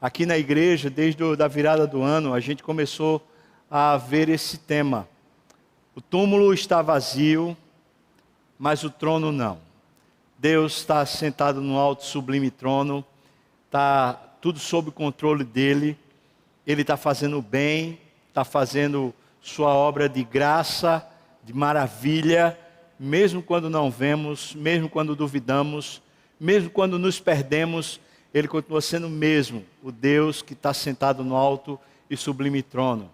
Aqui na igreja, desde a virada do ano, a gente começou a ver esse tema. O túmulo está vazio, mas o trono não. Deus está sentado no alto sublime trono, está tudo sob o controle dele. Ele está fazendo o bem, está fazendo sua obra de graça, de maravilha, mesmo quando não vemos, mesmo quando duvidamos, mesmo quando nos perdemos. Ele continua sendo o mesmo, o Deus que está sentado no alto e sublime trono.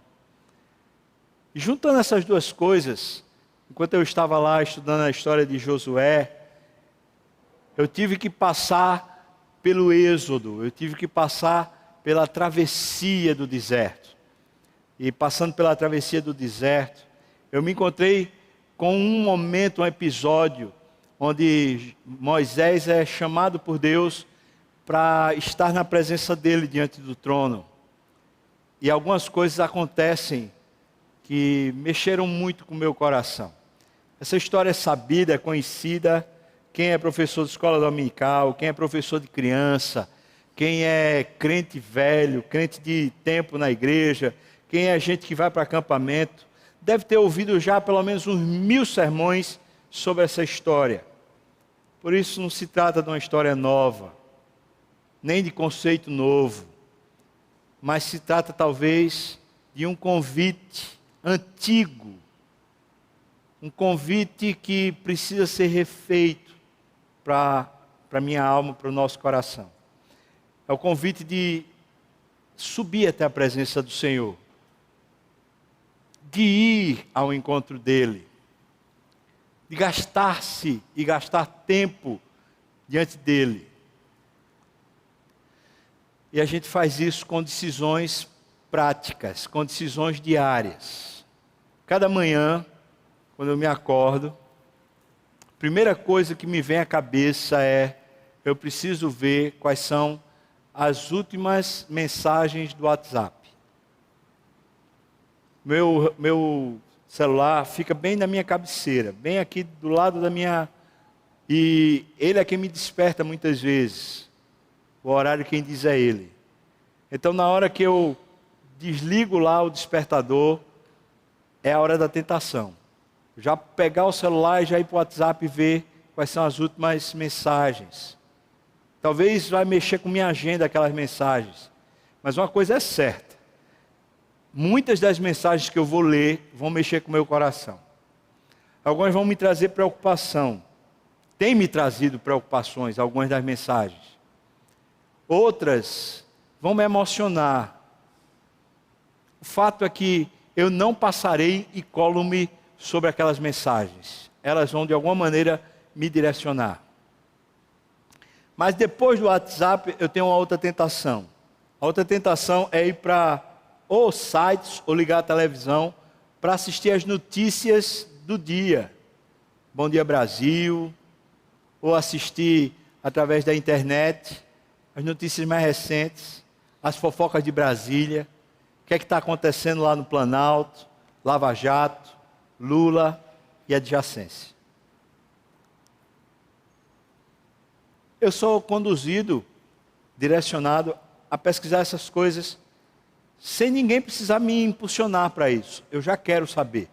E juntando essas duas coisas, enquanto eu estava lá estudando a história de Josué, eu tive que passar pelo êxodo, eu tive que passar pela travessia do deserto. E passando pela travessia do deserto, eu me encontrei com um momento, um episódio, onde Moisés é chamado por Deus para estar na presença dele diante do trono. E algumas coisas acontecem que mexeram muito com o meu coração. Essa história é sabida, é conhecida. Quem é professor de escola dominical, quem é professor de criança, quem é crente velho, crente de tempo na igreja, quem é gente que vai para acampamento, deve ter ouvido já pelo menos uns 1000 sermões sobre essa história. Por isso não se trata de uma história nova, nem de conceito novo, mas se trata talvez de um convite antigo, um convite que precisa ser refeito para a minha alma, para o nosso coração. É o convite de subir até a presença do Senhor, de ir ao encontro dEle, de gastar-se e gastar tempo diante dEle. E a gente faz isso com decisões práticas, com decisões diárias. Cada manhã, quando eu me acordo, a primeira coisa que me vem à cabeça é: eu preciso ver quais são as últimas mensagens do WhatsApp. Meu celular fica bem na minha cabeceira, bem aqui do lado da minha... E ele é quem me desperta muitas vezes. O horário quem diz é ele. Então na hora que eu desligo lá o despertador, é a hora da tentação. Já pegar o celular e já ir para o WhatsApp e ver quais são as últimas mensagens. Talvez vai mexer com minha agenda aquelas mensagens. Mas uma coisa é certa. Muitas das mensagens que eu vou ler vão mexer com o meu coração. Algumas vão me trazer preocupação. Tem me trazido preocupações, algumas das mensagens. Outras vão me emocionar. O fato é que eu não passarei incólume sobre aquelas mensagens. Elas vão de alguma maneira me direcionar. Mas depois do WhatsApp eu tenho uma outra tentação. A outra tentação é ir para ou sites ou ligar a televisão para assistir as notícias do dia. Bom Dia Brasil, ou assistir através da internet as notícias mais recentes, as fofocas de Brasília, o que é que está acontecendo lá no Planalto, Lava Jato, Lula e adjacência. Eu sou conduzido, direcionado a pesquisar essas coisas sem ninguém precisar me impulsionar para isso. Eu já quero saber.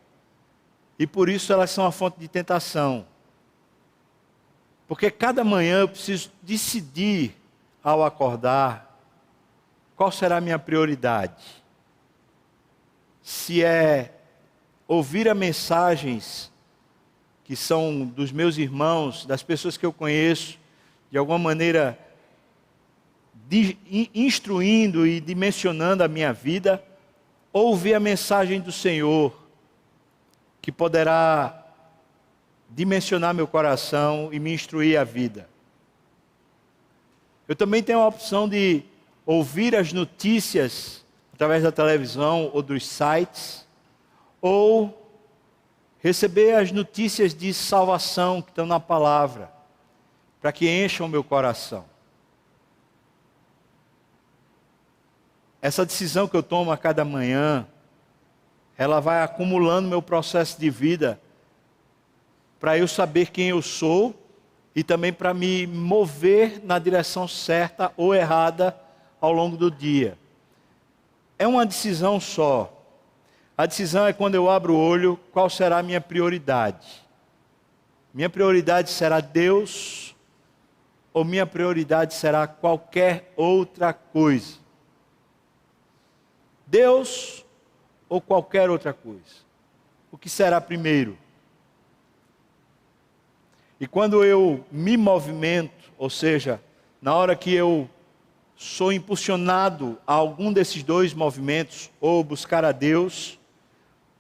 E por isso elas são a fonte de tentação. Porque cada manhã eu preciso decidir ao acordar qual será a minha prioridade. Se é ouvir as mensagens que são dos meus irmãos, das pessoas que eu conheço, de alguma maneira instruindo e dimensionando a minha vida, ou ouvir a mensagem do Senhor, que poderá dimensionar meu coração e me instruir a vida. Eu também tenho a opção de ouvir as notícias através da televisão ou dos sites, ou receber as notícias de salvação que estão na palavra, para que encham o meu coração. Essa decisão que eu tomo a cada manhã, ela vai acumulando meu processo de vida, para eu saber quem eu sou e também para me mover na direção certa ou errada ao longo do dia. É uma decisão só. A decisão é quando eu abro o olho, qual será a minha prioridade. Minha prioridade será Deus ou minha prioridade será qualquer outra coisa? Deus ou qualquer outra coisa? O que será primeiro? E quando eu me movimento, ou seja, na hora que eu sou impulsionado a algum desses dois movimentos, ou buscar a Deus,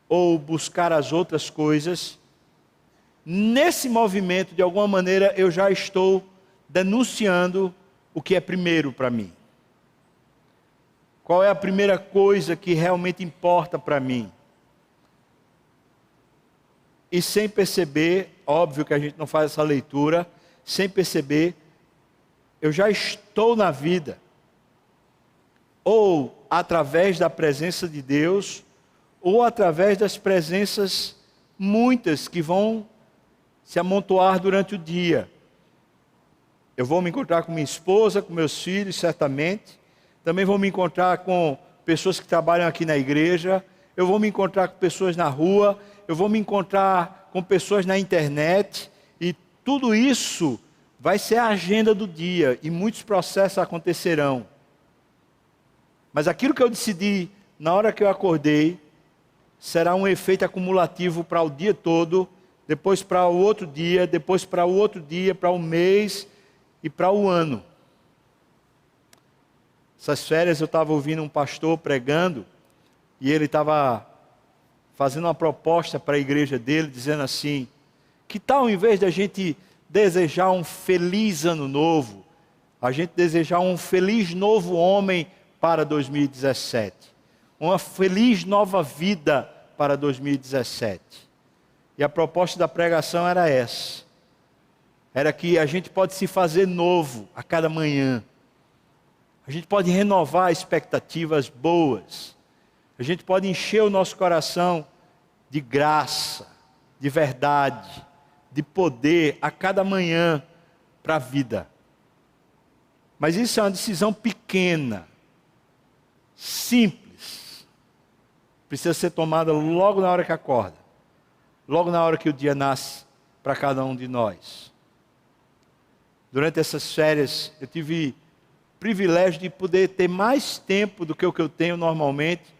ou buscar as outras coisas, nesse movimento, de alguma maneira, eu já estou denunciando o que é primeiro para mim. Qual é a primeira coisa que realmente importa para mim? E sem perceber, óbvio que a gente não faz essa leitura, sem perceber, eu já estou na vida, ou através da presença de Deus, ou através das presenças muitas que vão se amontoar durante o dia. Eu vou me encontrar com minha esposa, com meus filhos, certamente. Também vou me encontrar com pessoas que trabalham aqui na igreja. Eu vou me encontrar com pessoas na rua. Eu vou me encontrar com pessoas na internet. E tudo isso vai ser a agenda do dia. E muitos processos acontecerão. Mas aquilo que eu decidi na hora que eu acordei, será um efeito acumulativo para o dia todo, depois para o outro dia, depois para o outro dia, para o mês e para o ano. Essas férias eu estava ouvindo um pastor pregando, e ele estava fazendo uma proposta para a igreja dele, dizendo assim: que tal, em vez de a gente desejar um feliz ano novo, a gente desejar um feliz novo homem para 2017, uma feliz nova vida para 2017. E a proposta da pregação era essa, era que a gente pode se fazer novo a cada manhã, a gente pode renovar expectativas boas, a gente pode encher o nosso coração de graça, de verdade, de poder a cada manhã para a vida. Mas isso é uma decisão pequena, simples, precisa ser tomada logo na hora que acorda, logo na hora que o dia nasce para cada um de nós. Durante essas férias eu tive o privilégio de poder ter mais tempo do que o que eu tenho normalmente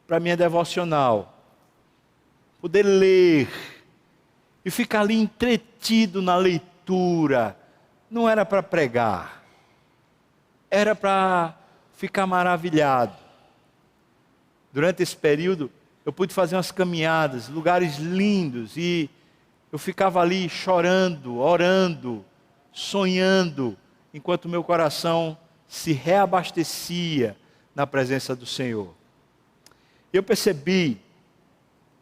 para minha devocional, poder ler e ficar ali entretido na leitura. Não era para pregar, era para ficar maravilhado. Durante esse período, eu pude fazer umas caminhadas, lugares lindos, e eu ficava ali chorando, orando, sonhando, enquanto meu coração se reabastecia na presença do Senhor. Eu percebi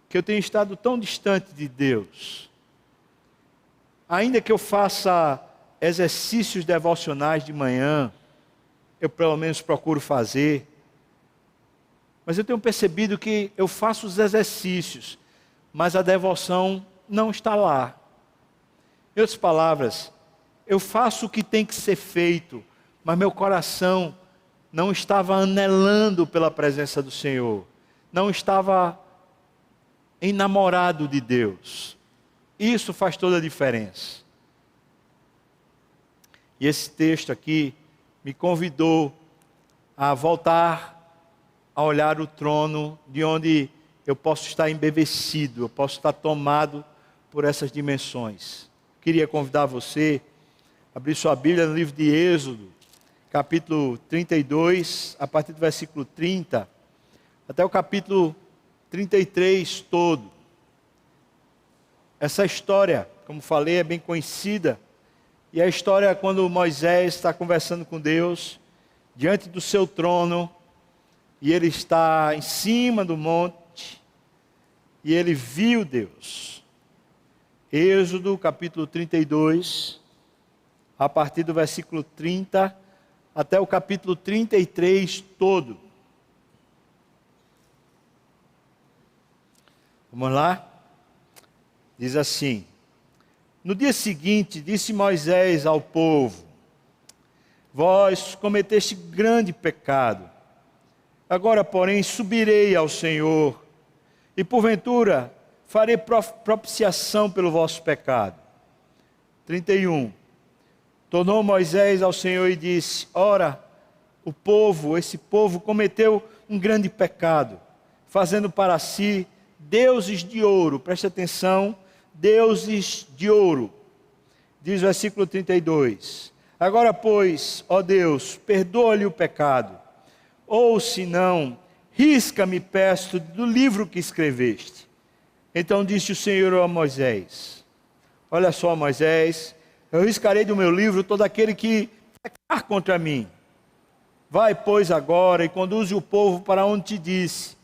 que eu tenho estado tão distante de Deus. Ainda que eu faça exercícios devocionais de manhã, eu pelo menos procuro fazer, mas eu tenho percebido que eu faço os exercícios, mas a devoção não está lá. Em outras palavras, eu faço o que tem que ser feito, mas meu coração não estava anelando pela presença do Senhor, não estava enamorado de Deus. Isso faz toda a diferença. E esse texto aqui me convidou a voltar a olhar o trono de onde eu posso estar embevecido, eu posso estar tomado por essas dimensões. Queria convidar você a abrir sua Bíblia no livro de Êxodo, capítulo 32, a partir do versículo 30, até o capítulo 33 todo. Essa história, como falei, é bem conhecida, e a história é quando Moisés está conversando com Deus, diante do seu trono, e ele está em cima do monte, e ele viu Deus. Êxodo capítulo 32, a partir do versículo 30, até o capítulo 33 todo. Vamos lá? Diz assim: no dia seguinte, disse Moisés ao povo: vós cometeste grande pecado. Agora, porém, subirei ao Senhor, e porventura farei propiciação pelo vosso pecado. 31. Tornou Moisés ao Senhor e disse: ora, esse povo cometeu um grande pecado, fazendo para si deuses de ouro. Preste atenção, deuses de ouro. Diz o versículo 32. Agora, pois, ó Deus, perdoa-lhe o pecado, ou se não, risca-me, peço, do livro que escreveste. Então disse o Senhor a Moisés: olha só, Moisés, eu riscarei do meu livro todo aquele que pecar contra mim. Vai, pois, agora e conduze o povo para onde te disse.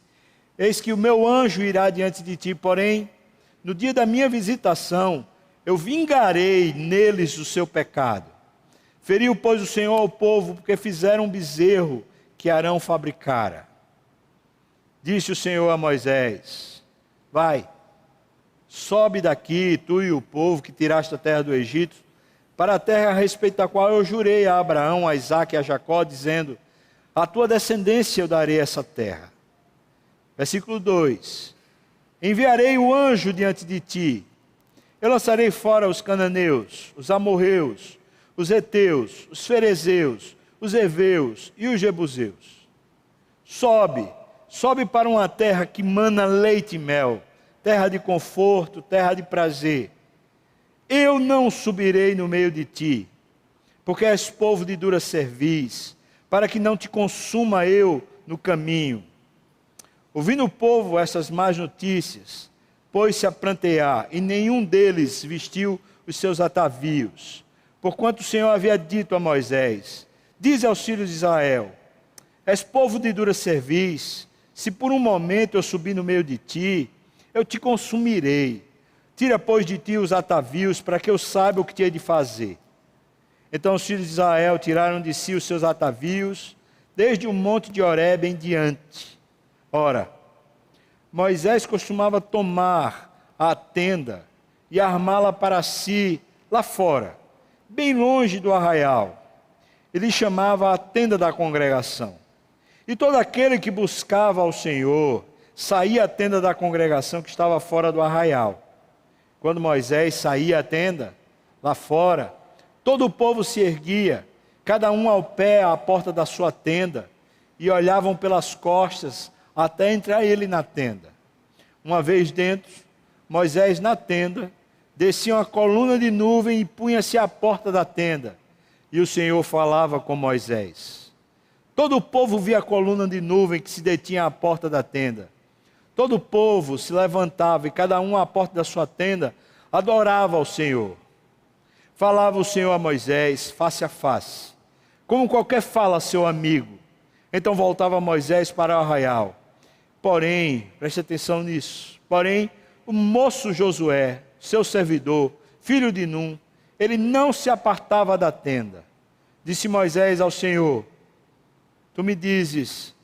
Eis que o meu anjo irá diante de ti, porém, no dia da minha visitação, eu vingarei neles o seu pecado. Feriu, pois, o Senhor ao povo, porque fizeram um bezerro que Arão fabricara. Disse o Senhor a Moisés: vai, sobe daqui, tu e o povo que tiraste da terra do Egito, para a terra a respeito da qual eu jurei a Abraão, a Isaque e a Jacó, dizendo: à tua descendência eu darei essa terra. Versículo 2: enviarei o anjo diante de ti, eu lançarei fora os cananeus, os amorreus, os heteus, os ferezeus, os heveus e os jebuseus. Sobe para uma terra que mana leite e mel, terra de conforto, terra de prazer. Eu não subirei no meio de ti, porque és povo de dura cerviz, para que não te consuma eu no caminho. Ouvindo o povo essas más notícias, pôs-se a prantear, e nenhum deles vestiu os seus atavios. Porquanto o Senhor havia dito a Moisés: dize aos filhos de Israel: és povo de dura cerviz, se por um momento eu subir no meio de ti, eu te consumirei. Tira, pois, de ti os atavios, para que eu saiba o que te hei de fazer. Então os filhos de Israel tiraram de si os seus atavios, desde o monte de Horebe em diante. Ora, Moisés costumava tomar a tenda e armá-la para si lá fora, bem longe do arraial. Ele chamava a tenda da congregação. E todo aquele que buscava ao Senhor saía à tenda da congregação que estava fora do arraial. Quando Moisés saía à tenda, lá fora, todo o povo se erguia, cada um ao pé à porta da sua tenda, e olhavam pelas costas até entrar ele na tenda. Uma vez dentro, Moisés na tenda, descia uma coluna de nuvem e punha-se à porta da tenda. E o Senhor falava com Moisés. Todo o povo via a coluna de nuvem que se detinha à porta da tenda. Todo o povo se levantava e cada um à porta da sua tenda adorava ao Senhor. Falava o Senhor a Moisés face a face, como qualquer fala a seu amigo. Então voltava Moisés para o arraial. Porém, preste atenção nisso, porém o moço Josué, seu servidor, filho de Num, ele não se apartava da tenda. Disse Moisés ao Senhor: tu me dizes,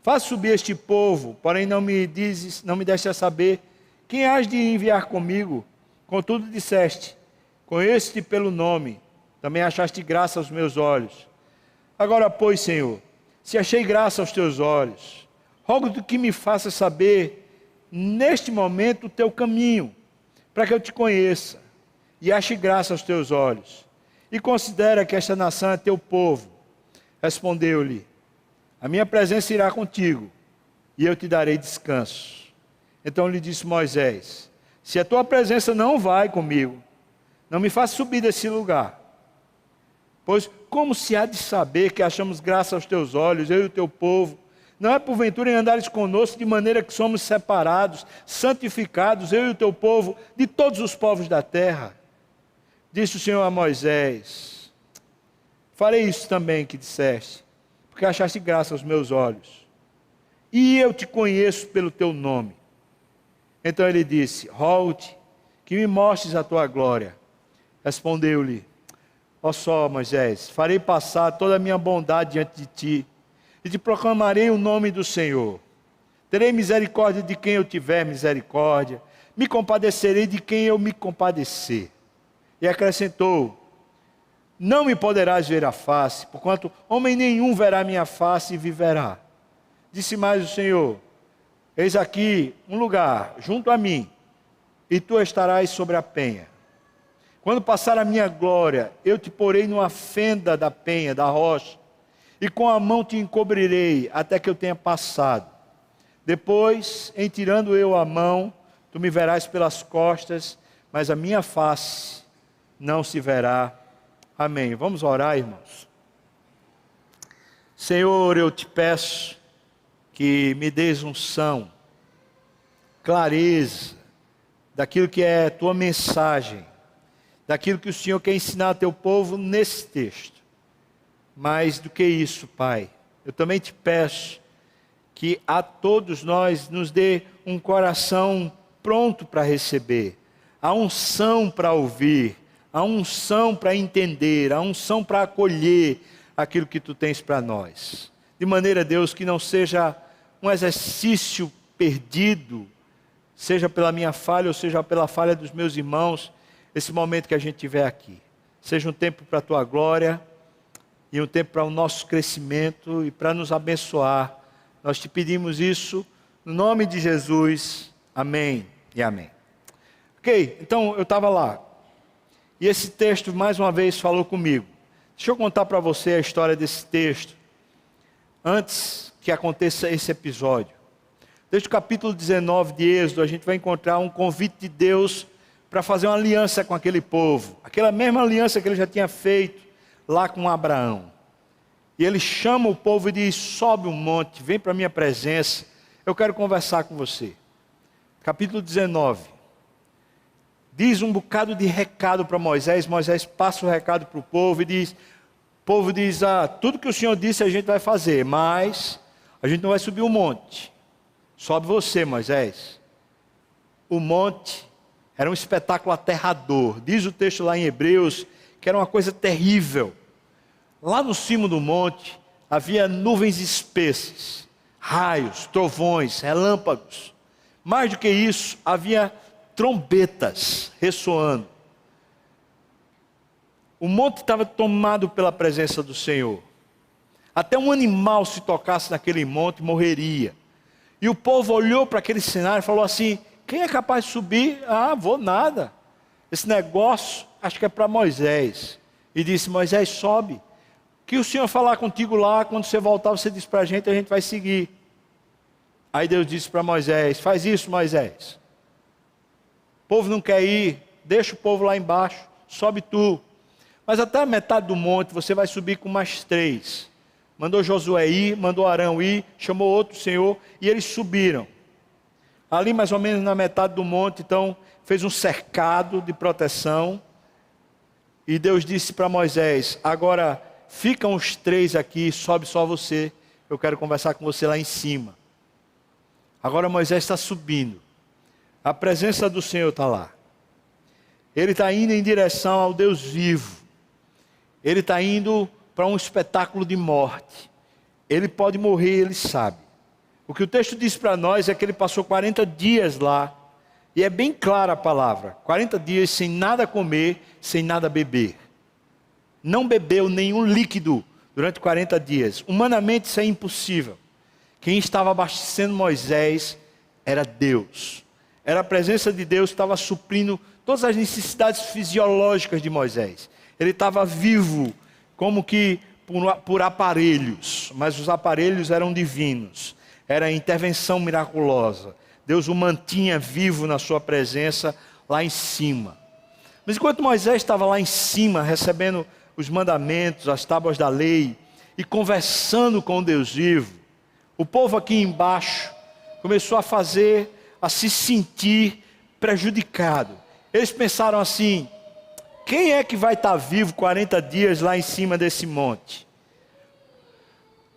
faz subir este povo, porém não me deste a saber quem hás de enviar comigo. Contudo disseste: conheço-te pelo nome, também achaste graça aos meus olhos. Agora, pois, Senhor, se achei graça aos teus olhos, rogo-te que me faças saber neste momento o teu caminho, para que eu te conheça e ache graça aos teus olhos, e considera que esta nação é teu povo. Respondeu-lhe: a minha presença irá contigo, e eu te darei descanso. Então lhe disse Moisés: se a tua presença não vai comigo, não me faça subir desse lugar. Pois como se há de saber que achamos graça aos teus olhos, eu e o teu povo? Não é porventura em andares conosco, de maneira que somos separados, santificados, eu e o teu povo, de todos os povos da terra? Disse o Senhor a Moisés: farei isso também que disseste, porque achaste graça aos meus olhos, e eu te conheço pelo teu nome. Então ele disse: rogo-te que me mostres a tua glória. Respondeu-lhe: ó só, Moisés, farei passar toda a minha bondade diante de ti, e te proclamarei o nome do Senhor. Terei misericórdia de quem eu tiver misericórdia, me compadecerei de quem eu me compadecer. E acrescentou: não me poderás ver a face, porquanto homem nenhum verá minha face e viverá. Disse mais o Senhor: eis aqui um lugar junto a mim, e tu estarás sobre a penha. Quando passar a minha glória, eu te porei numa fenda da penha, da rocha, e com a mão te encobrirei, até que eu tenha passado. Depois, em tirando eu a mão, tu me verás pelas costas, mas a minha face não se verá. Amém. Vamos orar, irmãos. Senhor, eu te peço que me dês unção, clareza, daquilo que é tua mensagem, daquilo que o Senhor quer ensinar ao teu povo nesse texto. Mais do que isso, Pai, eu também te peço que a todos nós nos dê um coração pronto para receber, a unção para ouvir, a unção para entender, a unção para acolher aquilo que tu tens para nós. De maneira, Deus, que não seja um exercício perdido, seja pela minha falha ou seja pela falha dos meus irmãos, esse momento que a gente tiver aqui. Seja um tempo para a tua glória e um tempo para o nosso crescimento e para nos abençoar. Nós te pedimos isso no nome de Jesus. Amém e amém. Ok, então eu estava lá. E esse texto mais uma vez falou comigo. Deixa eu contar para você a história desse texto, antes que aconteça esse episódio. Desde o capítulo 19 de Êxodo, a gente vai encontrar um convite de Deus para fazer uma aliança com aquele povo. Aquela mesma aliança que ele já tinha feito lá com Abraão. E ele chama o povo e diz: sobe um monte, vem para a minha presença, eu quero conversar com você. Capítulo 19. Diz um bocado de recado para Moisés. Moisés passa o recado para o povo e diz: o povo diz, tudo que o Senhor disse a gente vai fazer, mas a gente não vai subir o monte. Sobe você, Moisés. O monte era um espetáculo aterrador. Diz o texto lá em Hebreus que era uma coisa terrível. Lá no cimo do monte havia nuvens espessas, raios, trovões, relâmpagos. Mais do que isso, havia trombetas ressoando. O monte estava tomado pela presença do Senhor. Até um animal, se tocasse naquele monte, morreria. E o povo olhou para aquele cenário e falou assim: quem é capaz de subir? Vou nada. Esse negócio, acho que é para Moisés. E disse: Moisés, sobe. O que o Senhor falar contigo lá, quando você voltar, você diz para a gente vai seguir. Aí Deus disse para Moisés: faz isso, Moisés. O povo não quer ir, deixa o povo lá embaixo, sobe tu. Mas até a metade do monte você vai subir com mais 3. Mandou Josué ir, mandou Arão ir, chamou outro Senhor e eles subiram. Ali mais ou menos na metade do monte, então, fez um cercado de proteção. E Deus disse para Moisés: agora ficam os 3 aqui, sobe só você. Eu quero conversar com você lá em cima. Agora Moisés está subindo. A presença do Senhor está lá. Ele está indo em direção ao Deus vivo. Ele está indo para um espetáculo de morte. Ele pode morrer, ele sabe. O que o texto diz para nós é que ele passou 40 dias lá. E é bem clara a palavra. 40 dias sem nada comer, sem nada beber. Não bebeu nenhum líquido durante 40 dias. Humanamente isso é impossível. Quem estava abastecendo Moisés era Deus. Era a presença de Deus que estava suprindo todas as necessidades fisiológicas de Moisés. Ele estava vivo, como que por aparelhos, mas os aparelhos eram divinos. Era a intervenção miraculosa. Deus o mantinha vivo na sua presença lá em cima. Mas enquanto Moisés estava lá em cima, recebendo os mandamentos, as tábuas da lei, e conversando com Deus vivo, o povo aqui embaixo começou a se sentir prejudicado. Eles pensaram assim: quem é que vai estar vivo 40 dias lá em cima desse monte?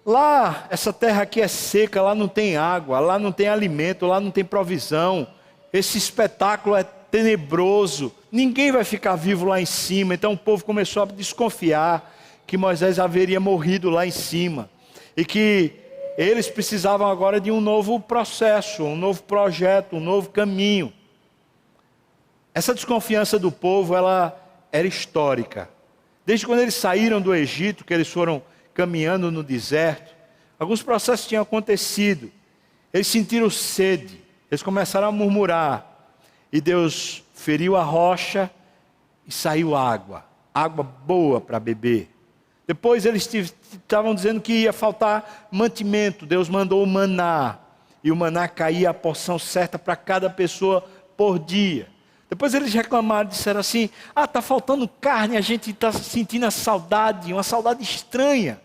Lá, essa terra aqui é seca, lá não tem água, lá não tem alimento, lá não tem provisão. Esse espetáculo é tenebroso, ninguém vai ficar vivo lá em cima. Então o povo começou a desconfiar que Moisés haveria morrido lá em cima. E que eles precisavam agora de um novo processo, um novo projeto, um novo caminho. Essa desconfiança do povo, ela era histórica. Desde quando eles saíram do Egito, que eles foram caminhando no deserto, alguns processos tinham acontecido. Eles sentiram sede, eles começaram a murmurar. E Deus feriu a rocha e saiu água. Água boa para beber. Depois eles estavam dizendo que ia faltar mantimento. Deus mandou o maná. E o maná caía a porção certa para cada pessoa por dia. Depois eles reclamaram, disseram assim: está faltando carne, a gente está sentindo a saudade, uma saudade estranha.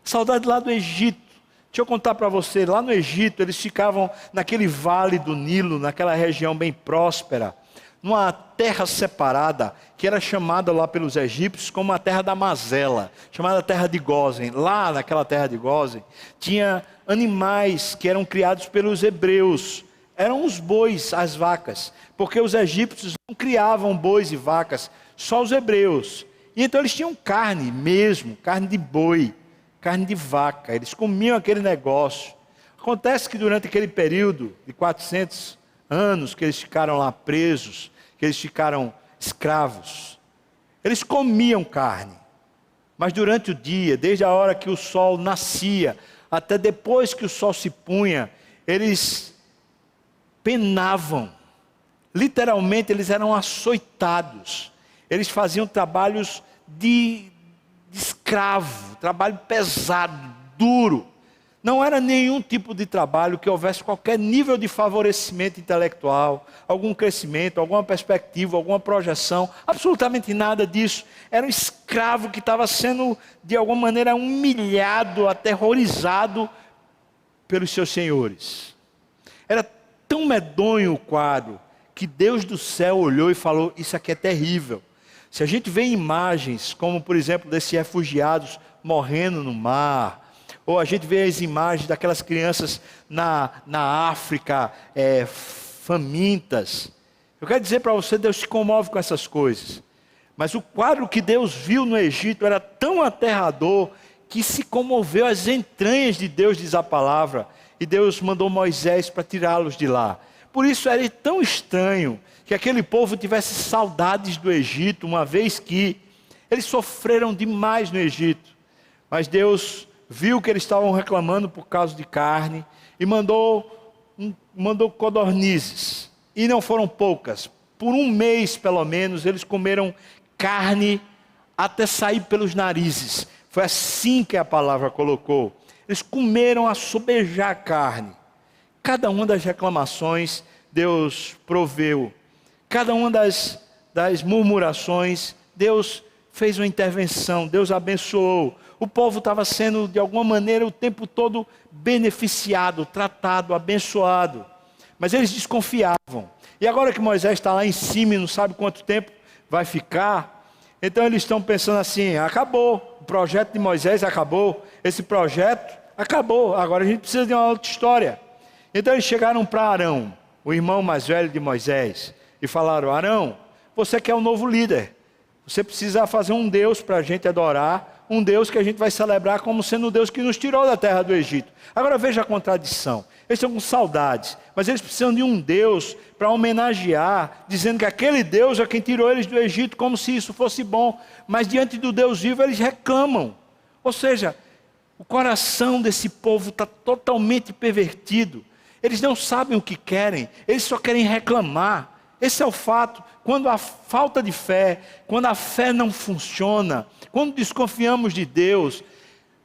Saudade lá do Egito. Deixa eu contar para você, lá no Egito eles ficavam naquele vale do Nilo, naquela região bem próspera, numa terra separada, que era chamada lá pelos egípcios como a terra da Mazela, chamada terra de Gósen. Lá naquela terra de Gósen, tinha animais que eram criados pelos hebreus, eram os bois, as vacas, porque os egípcios não criavam bois e vacas, só os hebreus. E então eles tinham carne mesmo, carne de boi, carne de vaca, eles comiam aquele negócio. Acontece que durante aquele período de 400 anos que eles ficaram lá presos, que eles ficaram escravos, eles comiam carne, mas durante o dia, desde a hora que o sol nascia, até depois que o sol se punha, eles penavam, literalmente eles eram açoitados, eles faziam trabalhos de escravo, trabalho pesado, duro. Não era nenhum tipo de trabalho que houvesse qualquer nível de favorecimento intelectual, algum crescimento, alguma perspectiva, alguma projeção, absolutamente nada disso. Era um escravo que estava sendo, de alguma maneira, humilhado, aterrorizado pelos seus senhores. Era tão medonho o quadro, que Deus do céu olhou e falou: isso aqui é terrível. Se a gente vê imagens, como por exemplo, desses refugiados morrendo no mar, ou a gente vê as imagens daquelas crianças na África, famintas. Eu quero dizer para você, Deus se comove com essas coisas. Mas o quadro que Deus viu no Egito era tão aterrador, que se comoveu as entranhas de Deus, diz a palavra. E Deus mandou Moisés para tirá-los de lá. Por isso era tão estranho que aquele povo tivesse saudades do Egito, uma vez que eles sofreram demais no Egito. Mas Deus viu que eles estavam reclamando por causa de carne e mandou codornizes. E não foram poucas. Por um mês, pelo menos, eles comeram carne até sair pelos narizes. Foi assim que a palavra colocou. Eles comeram a sobejar carne. Cada uma das reclamações, Deus proveu. Cada uma das murmurações, Deus fez uma intervenção, Deus abençoou. O povo estava sendo, de alguma maneira, o tempo todo beneficiado, tratado, abençoado. Mas eles desconfiavam. E agora que Moisés está lá em cima e não sabe quanto tempo vai ficar, então eles estão pensando assim: acabou, o projeto de Moisés acabou, esse projeto acabou, agora a gente precisa de uma outra história. Então eles chegaram para Arão, o irmão mais velho de Moisés, e falaram: Arão, você que é o novo líder, você precisa fazer um Deus para a gente adorar, um Deus que a gente vai celebrar como sendo o Deus que nos tirou da terra do Egito. Agora veja a contradição. Eles estão com saudades, mas eles precisam de um Deus para homenagear, dizendo que aquele Deus é quem tirou eles do Egito, como se isso fosse bom. Mas diante do Deus vivo eles reclamam. Ou seja, o coração desse povo está totalmente pervertido. Eles não sabem o que querem, eles só querem reclamar. Esse é o fato. Quando há falta de fé, quando a fé não funciona, quando desconfiamos de Deus,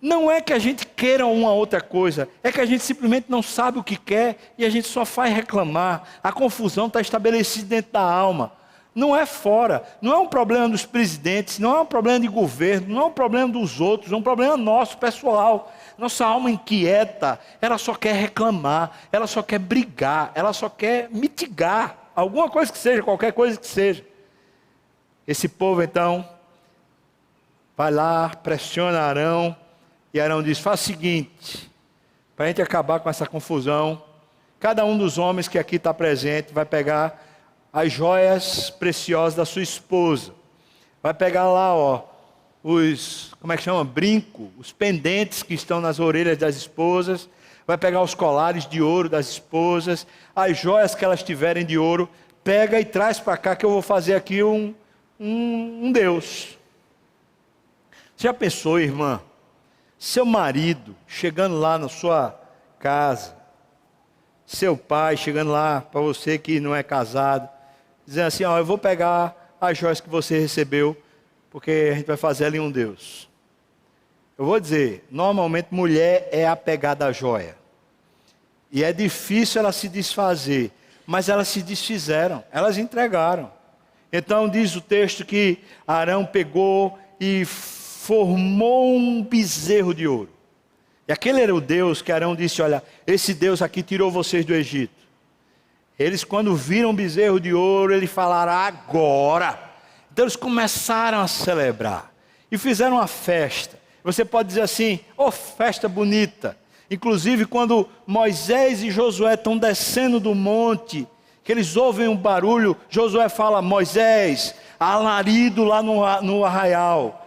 não é que a gente queira uma outra coisa, é que a gente simplesmente não sabe o que quer e a gente só faz reclamar. A confusão está estabelecida dentro da alma, não é fora, não é um problema dos presidentes, não é um problema de governo, não é um problema dos outros, é um problema nosso, pessoal. Nossa alma inquieta, ela só quer reclamar, ela só quer brigar, ela só quer mitigar. Alguma coisa que seja, qualquer coisa que seja. Esse povo então vai lá, pressiona Arão, e Arão diz: faz o seguinte, para a gente acabar com essa confusão, cada um dos homens que aqui está presente vai pegar as joias preciosas da sua esposa, vai pegar lá, os, como é que chama? Brinco, os pendentes que estão nas orelhas das esposas, vai pegar os colares de ouro das esposas, as joias que elas tiverem de ouro, pega e traz para cá que eu vou fazer aqui um Deus. Você já pensou, irmã, seu marido chegando lá na sua casa, seu pai chegando lá para você que não é casado, dizendo assim, ó, eu vou pegar as joias que você recebeu, porque a gente vai fazer ali um Deus. Eu vou dizer, normalmente mulher é apegada à joia. E é difícil ela se desfazer, mas elas se desfizeram, elas entregaram. Então diz o texto que Arão pegou e formou um bezerro de ouro. E aquele era o Deus que Arão disse, olha, esse Deus aqui tirou vocês do Egito. Eles quando viram o bezerro de ouro, eles falaram, agora. Então eles começaram a celebrar. E fizeram uma festa. Você pode dizer assim, oh, festa bonita. Inclusive quando Moisés e Josué estão descendo do monte, que eles ouvem um barulho, Josué fala, Moisés, alarido lá no arraial.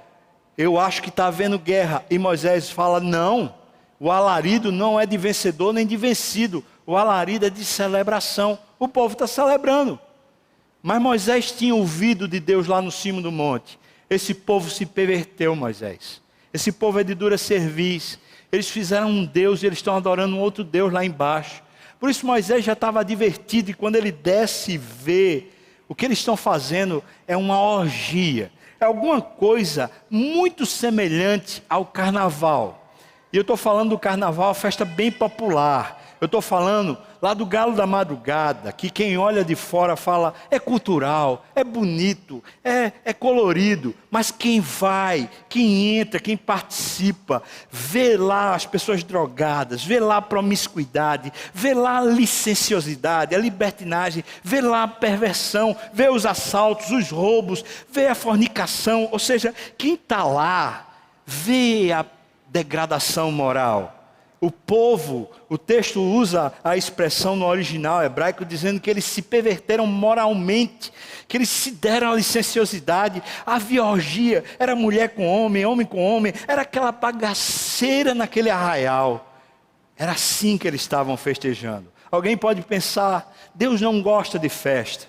Eu acho que está havendo guerra. E Moisés fala, não, o alarido não é de vencedor nem de vencido. O alarido é de celebração. O povo está celebrando. Mas Moisés tinha ouvido de Deus lá no cimo do monte. Esse povo se perverteu, Moisés. Esse povo é de dura cerviz. Eles fizeram um Deus e eles estão adorando um outro Deus lá embaixo. Por isso Moisés já estava advertido. E quando ele desce e vê, o que eles estão fazendo é uma orgia. É alguma coisa muito semelhante ao carnaval. E eu estou falando do carnaval, uma festa bem popular. Eu estou falando lá do Galo da Madrugada, que quem olha de fora fala, é cultural, é bonito, é colorido. Mas quem vai, quem entra, quem participa, vê lá as pessoas drogadas, vê lá a promiscuidade, vê lá a licenciosidade, a libertinagem, vê lá a perversão, vê os assaltos, os roubos, vê a fornicação. Ou seja, quem está lá, vê a degradação moral. O povo, o texto usa a expressão no original hebraico dizendo que eles se perverteram moralmente, que eles se deram à licenciosidade, à orgia, era mulher com homem, homem com homem, era aquela bagaceira naquele arraial. Era assim que eles estavam festejando. Alguém pode pensar, Deus não gosta de festa.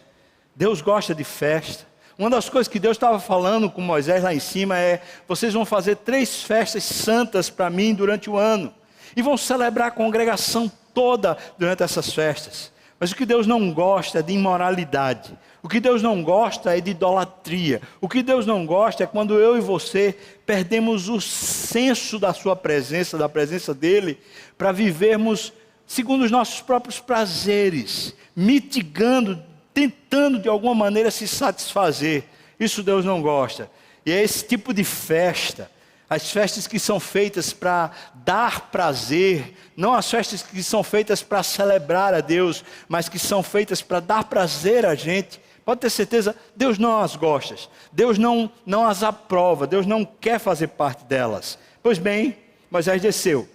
Deus gosta de festa. Uma das coisas que Deus estava falando com Moisés lá em cima é, vocês vão fazer 3 festas santas para mim durante o ano. E vão celebrar a congregação toda durante essas festas. Mas o que Deus não gosta é de imoralidade. O que Deus não gosta é de idolatria. O que Deus não gosta é quando eu e você perdemos o senso da sua presença, da presença dEle, para vivermos segundo os nossos próprios prazeres, mitigando, tentando de alguma maneira se satisfazer. Isso Deus não gosta. E é esse tipo de festa. As festas que são feitas para dar prazer, não as festas que são feitas para celebrar a Deus, mas que são feitas para dar prazer a gente, pode ter certeza, Deus não as gosta, Deus não as aprova, Deus não quer fazer parte delas. Pois bem, Moisés desceu.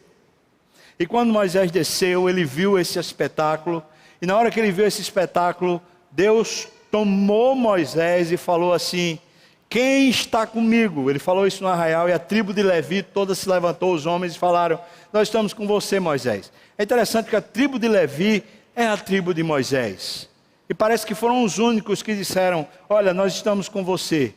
E quando Moisés desceu, ele viu esse espetáculo, e na hora que ele viu esse espetáculo, Deus tomou Moisés e falou assim, quem está comigo? Ele falou isso no arraial e a tribo de Levi toda se levantou, os homens, e falaram, nós estamos com você, Moisés. É interessante que a tribo de Levi é a tribo de Moisés. E parece que foram os únicos que disseram, olha, nós estamos com você.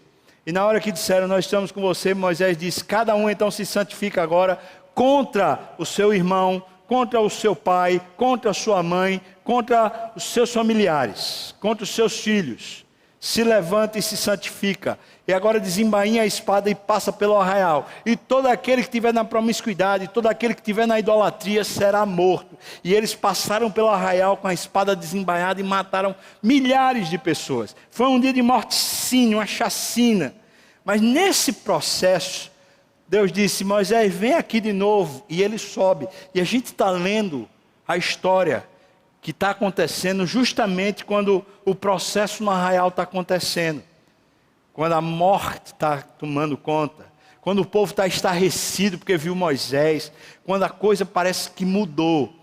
E na hora que disseram, nós estamos com você, Moisés disse, cada um então se santifica agora contra o seu irmão, contra o seu pai, contra a sua mãe, contra os seus familiares, contra os seus filhos. Se levanta e se santifica. E agora desembainha a espada e passa pelo arraial. E todo aquele que estiver na promiscuidade, todo aquele que estiver na idolatria será morto. E eles passaram pelo arraial com a espada desembainhada e mataram milhares de pessoas. Foi um dia de morticínio, uma chacina. Mas nesse processo, Deus disse, Moisés, vem aqui de novo. E ele sobe. E a gente está lendo a história que está acontecendo justamente quando o processo no arraial está acontecendo. Quando a morte está tomando conta. Quando o povo está estarrecido porque viu Moisés. Quando a coisa parece que mudou.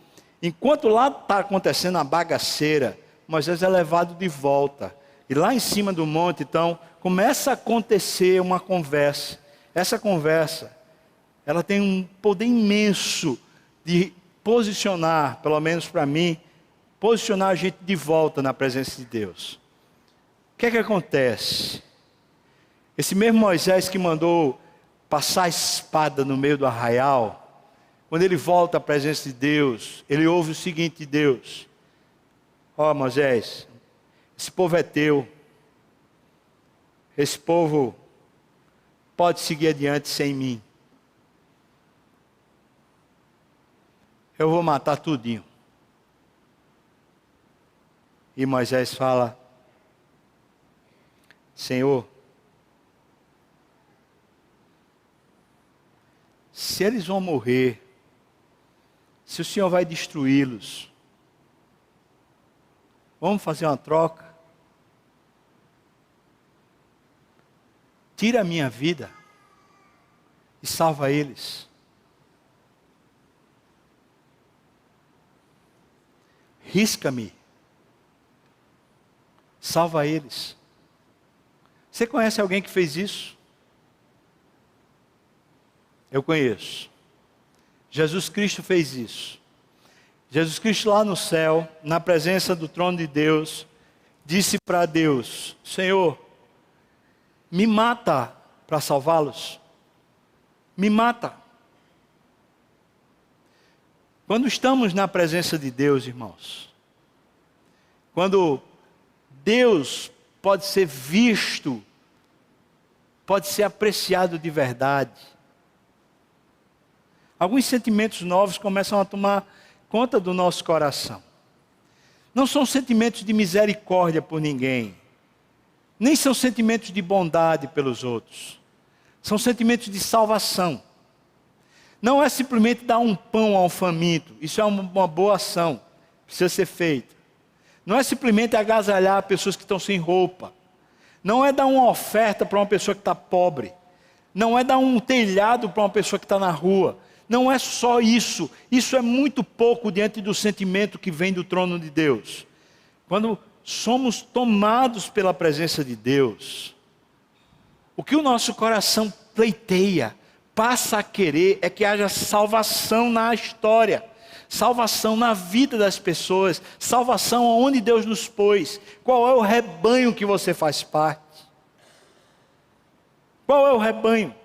Enquanto lá está acontecendo a bagaceira, Moisés é levado de volta. E lá em cima do monte, então, começa a acontecer uma conversa. Essa conversa, ela tem um poder imenso de posicionar, pelo menos para mim, posicionar a gente de volta na presença de Deus. O que é que acontece? Esse mesmo Moisés que mandou passar a espada no meio do arraial, quando ele volta à presença de Deus, ele ouve o seguinte de Deus: ó Moisés, esse povo é teu, esse povo pode seguir adiante sem mim. Eu vou matar tudinho. E Moisés fala: Senhor, se eles vão morrer, se o Senhor vai destruí-los, vamos fazer uma troca? Tira a minha vida e salva eles. Risca-me, salva eles. Você conhece alguém que fez isso? Eu conheço. Jesus Cristo fez isso. Jesus Cristo lá no céu, na presença do trono de Deus, disse para Deus: Senhor, me mata para salvá-los. Me mata. Quando estamos na presença de Deus, irmãos, quando Deus pode ser visto, pode ser apreciado de verdade, alguns sentimentos novos começam a tomar conta do nosso coração. Não são sentimentos de misericórdia por ninguém, nem são sentimentos de bondade pelos outros. São sentimentos de salvação. Não é simplesmente dar um pão a um faminto. Isso é uma boa ação, precisa ser feita. Não é simplesmente agasalhar pessoas que estão sem roupa. Não é dar uma oferta para uma pessoa que está pobre. Não é dar um telhado para uma pessoa que está na rua. Não é só isso. Isso é muito pouco diante do sentimento que vem do trono de Deus. Quando somos tomados pela presença de Deus, o que o nosso coração pleiteia, passa a querer, é que haja salvação na história, salvação na vida das pessoas, salvação aonde Deus nos pôs. Qual é o rebanho que você faz parte? Qual é o rebanho?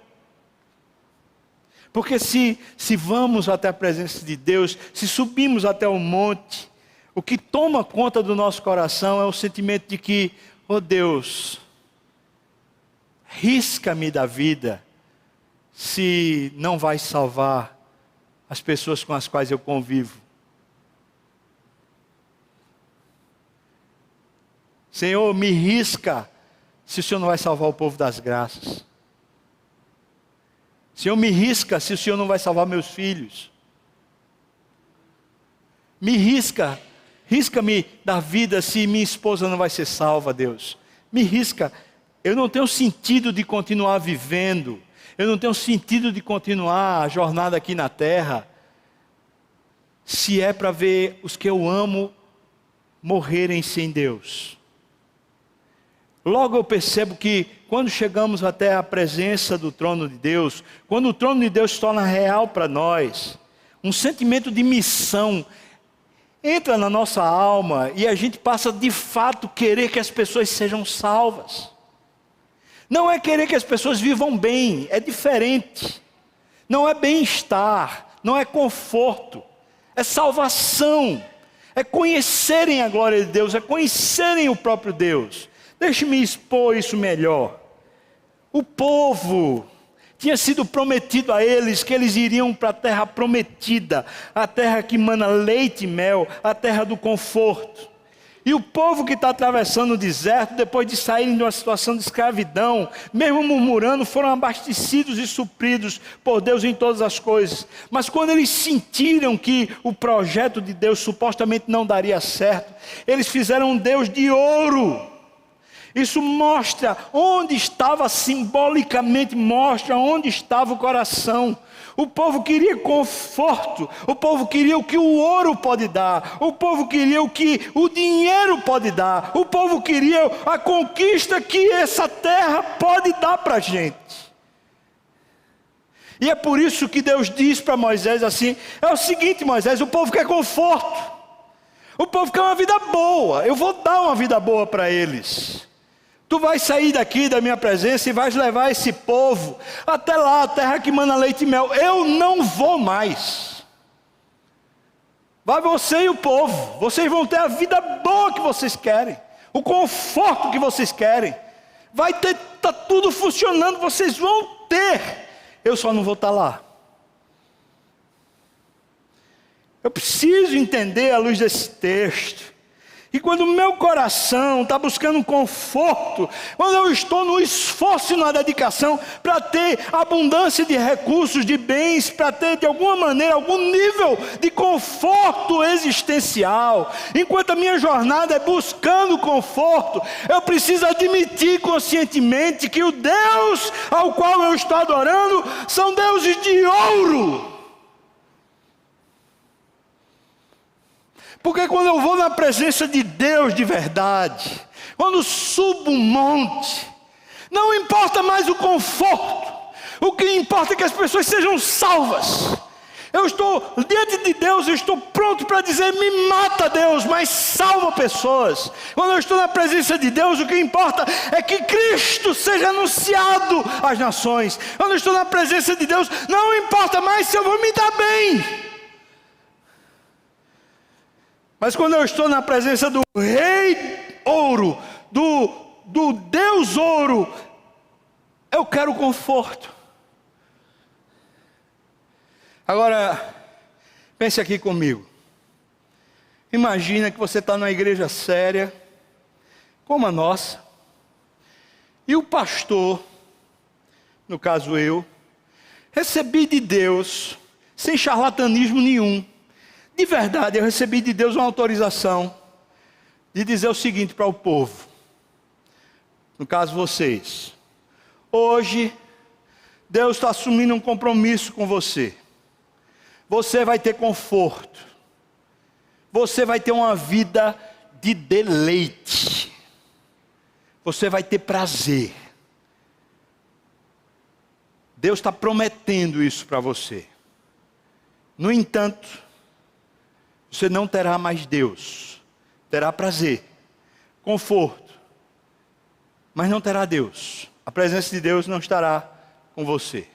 Porque se vamos até a presença de Deus, se subimos até o monte, o que toma conta do nosso coração é o sentimento de que, oh Deus, risca-me da vida, se não vai salvar as pessoas com as quais eu convivo. Senhor, me risca, se o Senhor não vai salvar o povo das graças. Senhor, me risca, se o Senhor não vai salvar meus filhos. Me risca, risca-me da vida se minha esposa não vai ser salva, Deus. Me risca, eu não tenho sentido de continuar vivendo. Eu não tenho sentido de continuar a jornada aqui na terra, se é para ver os que eu amo morrerem sem Deus. Logo eu percebo que quando chegamos até a presença do trono de Deus, quando o trono de Deus se torna real para nós, um sentimento de missão entra na nossa alma e a gente passa de fato querer que as pessoas sejam salvas. Não é querer que as pessoas vivam bem, é diferente. Não é bem-estar, não é conforto, é salvação, é conhecerem a glória de Deus, é conhecerem o próprio Deus. Deixe-me expor isso melhor. O povo tinha sido prometido a eles que eles iriam para a terra prometida, a terra que mana leite e mel, a terra do conforto. E o povo que está atravessando o deserto, depois de saírem de uma situação de escravidão, mesmo murmurando, foram abastecidos e supridos por Deus em todas as coisas. Mas quando eles sentiram que o projeto de Deus supostamente não daria certo, eles fizeram um Deus de ouro. Isso mostra onde estava, simbolicamente mostra onde estava o coração. O povo queria conforto, o povo queria o que o ouro pode dar, o povo queria o que o dinheiro pode dar, o povo queria a conquista que essa terra pode dar para a gente. E é por isso que Deus diz para Moisés assim: é o seguinte, Moisés, o povo quer conforto, o povo quer uma vida boa, eu vou dar uma vida boa para eles. Tu vais sair daqui da minha presença e vais levar esse povo até lá, a terra que mana leite e mel. Eu não vou mais. Vai você e o povo. Vocês vão ter a vida boa que vocês querem, o conforto que vocês querem. Vai ter, tá tudo funcionando, vocês vão ter. Eu só não vou estar lá. Eu preciso entender à luz desse texto. E quando o meu coração está buscando conforto, quando eu estou no esforço e na dedicação para ter abundância de recursos, de bens, para ter de alguma maneira algum nível de conforto existencial, enquanto a minha jornada é buscando conforto, eu preciso admitir conscientemente que o Deus ao qual eu estou adorando são deuses de ouro. Porque quando eu vou na presença de Deus de verdade, quando subo um monte, não importa mais o conforto, o que importa é que as pessoas sejam salvas. Eu estou diante de Deus, eu estou pronto para dizer: me mata, Deus, mas salva pessoas. Quando eu estou na presença de Deus, o que importa é que Cristo seja anunciado às nações. Quando eu estou na presença de Deus, não importa mais se eu vou me dar bem. Mas quando eu estou na presença do Rei Ouro, do Deus Ouro, eu quero conforto. Agora, pense aqui comigo. Imagina que você está numa igreja séria, como a nossa, e o pastor, no caso eu, recebi de Deus, sem charlatanismo nenhum, de verdade, eu recebi de Deus uma autorização de dizer o seguinte para o povo, no caso vocês: hoje, Deus está assumindo um compromisso com você. Você vai ter conforto. Você vai ter uma vida de deleite. Você vai ter prazer. Deus está prometendo isso para você. No entanto, você não terá mais Deus. Terá prazer, conforto, mas não terá Deus. A presença de Deus não estará com você.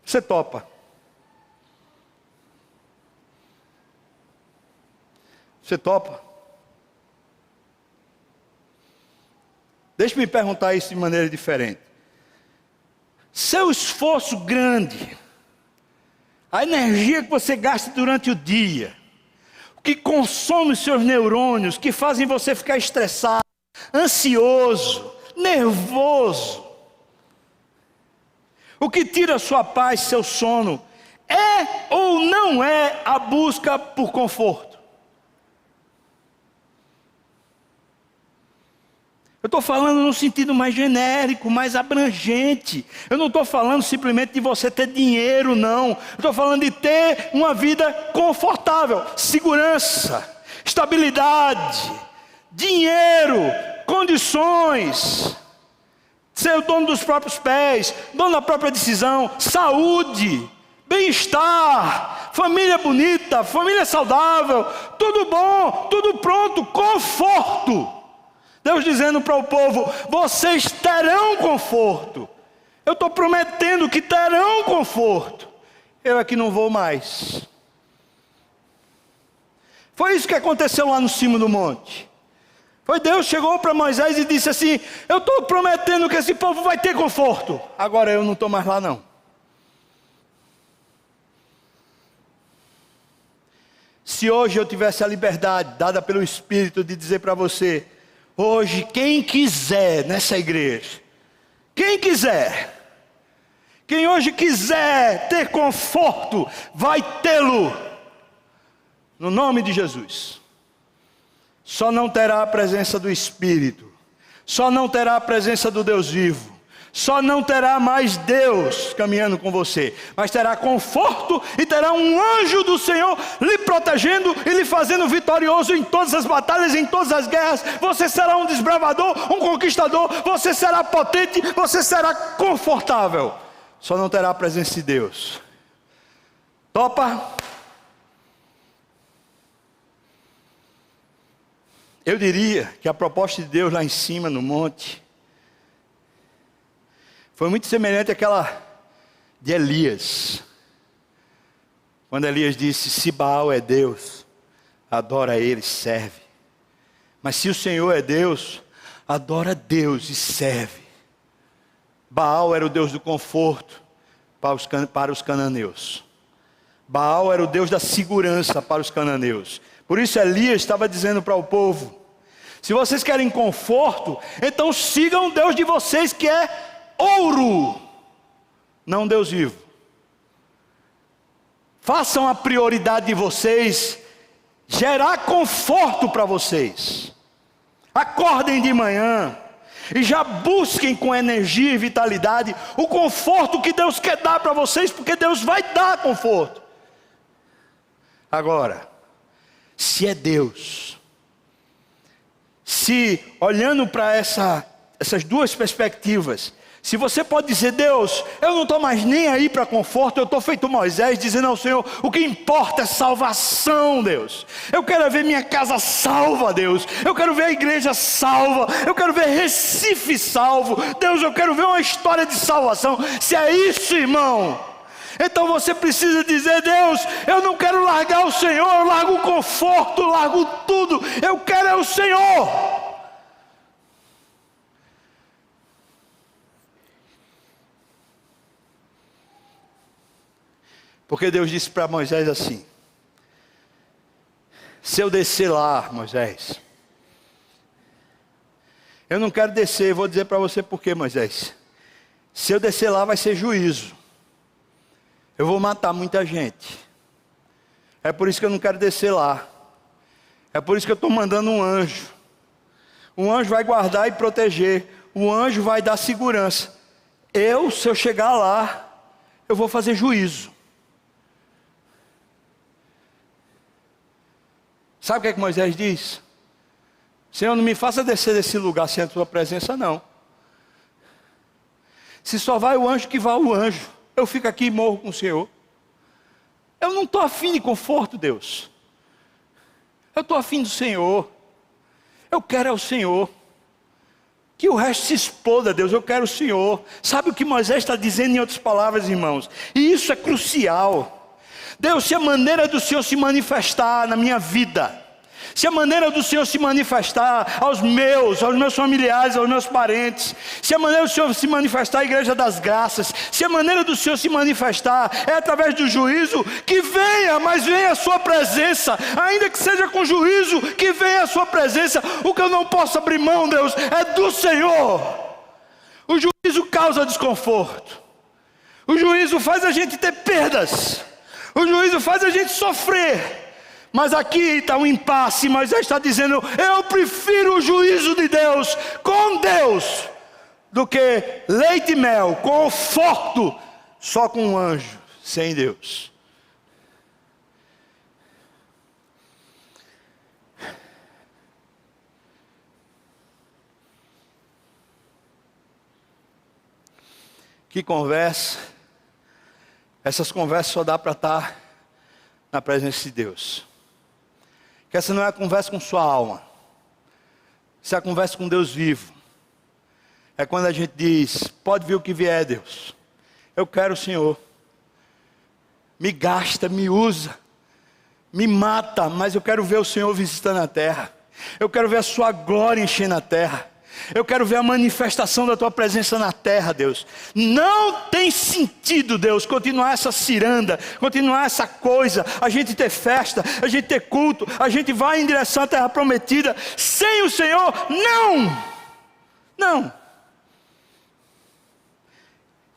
Você topa? Você topa? Deixe-me perguntar isso de maneira diferente. Seu esforço grande, a energia que você gasta durante o dia, que consome os seus neurônios, que fazem você ficar estressado, ansioso, nervoso, o que tira sua paz, seu sono, é ou não é a busca por conforto? Eu estou falando num sentido mais genérico, mais abrangente. Eu não estou falando simplesmente de você ter dinheiro, não. Eu estou falando de ter uma vida confortável, segurança, estabilidade, dinheiro, condições, ser o dono dos próprios pés, dono da própria decisão, saúde, bem-estar, família bonita, família saudável, tudo bom, tudo pronto, conforto. Deus dizendo para o povo: vocês terão conforto. Eu estou prometendo que terão conforto. Eu é que não vou mais. Foi isso que aconteceu lá no cimo do monte. Foi Deus chegou para Moisés e disse assim: eu estou prometendo que esse povo vai ter conforto. Agora eu não estou mais lá não. Se hoje eu tivesse a liberdade dada pelo Espírito de dizer para você: hoje, quem quiser nessa igreja, quem hoje quiser ter conforto, vai tê-lo, no nome de Jesus. Só não terá a presença do Espírito, só não terá a presença do Deus vivo, só não terá mais Deus caminhando com você, mas terá conforto e terá um anjo do Senhor lhe protegendo e lhe fazendo vitorioso em todas as batalhas, em todas as guerras. Você será um desbravador, um conquistador, você será potente, você será confortável. Só não terá a presença de Deus. Topa? Eu diria que a proposta de Deus lá em cima no monte Foi muito semelhante àquela de Elias. Quando Elias disse: se Baal é Deus, adora ele, serve. Mas se o Senhor é Deus, adora Deus e serve. Baal era o Deus do conforto para os cananeus. Baal era o Deus da segurança para os cananeus. Por isso Elias estava dizendo para o povo: se vocês querem conforto, então sigam o Deus de vocês, que é ouro, não Deus vivo. Façam a prioridade de vocês gerar conforto para vocês. Acordem de manhã e já busquem com energia e vitalidade o conforto que Deus quer dar para vocês, porque Deus vai dar conforto. Agora, se é Deus, se olhando para essas duas perspectivas, se você pode dizer: Deus, eu não estou mais nem aí para conforto, eu estou feito Moisés, dizendo ao Senhor: o que importa é salvação, Deus. Eu quero ver minha casa salva, Deus. Eu quero ver a igreja salva. Eu quero ver Recife salvo. Deus, eu quero ver uma história de salvação. Se é isso, irmão, então você precisa dizer: Deus, eu não quero largar o Senhor, eu largo o conforto, largo tudo. Eu quero é o Senhor. Porque Deus disse para Moisés assim: se eu descer lá, Moisés, eu não quero descer, vou dizer para você por quê, Moisés. Se eu descer lá vai ser juízo, eu vou matar muita gente. É por isso que eu não quero descer lá. É por isso que eu estou mandando um anjo. Um anjo vai guardar e proteger. O anjo vai dar segurança. Se eu chegar lá, eu vou fazer juízo. Sabe o que é que Moisés diz? Senhor, não me faça descer desse lugar sem a tua presença, não. Se só vai o anjo, que vá o anjo. Eu fico aqui e morro com o Senhor. Eu não estou afim de conforto, Deus. Eu estou afim do Senhor. Eu quero é o Senhor. Que o resto se exploda, Deus. Eu quero o Senhor. Sabe o que Moisés está dizendo em outras palavras, irmãos? E isso é crucial. Deus, se a maneira do Senhor se manifestar na minha vida, se a maneira do Senhor se manifestar aos meus familiares, aos meus parentes, se a maneira do Senhor se manifestar à igreja das graças, se a maneira do Senhor se manifestar é através do juízo, que venha, mas venha a sua presença, ainda que seja com juízo, que venha a sua presença. O que eu não posso abrir mão, Deus, é do Senhor. O juízo causa desconforto, o juízo faz a gente ter perdas, o juízo faz a gente sofrer. Mas aqui está um impasse. Moisés está dizendo: eu prefiro o juízo de Deus com Deus do que leite e mel, conforto só com um anjo, sem Deus. Que conversa. Essas conversas só dá para estar na presença de Deus. Que essa não é a conversa com sua alma. Essa é a conversa com Deus vivo. É quando a gente diz: pode vir o que vier, Deus. Eu quero o Senhor. Me gasta, me usa, me mata, mas eu quero ver o Senhor visitando a terra. Eu quero ver a sua glória enchendo a terra. Eu quero ver a manifestação da tua presença na terra, Deus. Não tem sentido, Deus, continuar essa ciranda, continuar essa coisa, a gente ter festa, a gente ter culto, a gente vai em direção à terra prometida sem o Senhor. Não.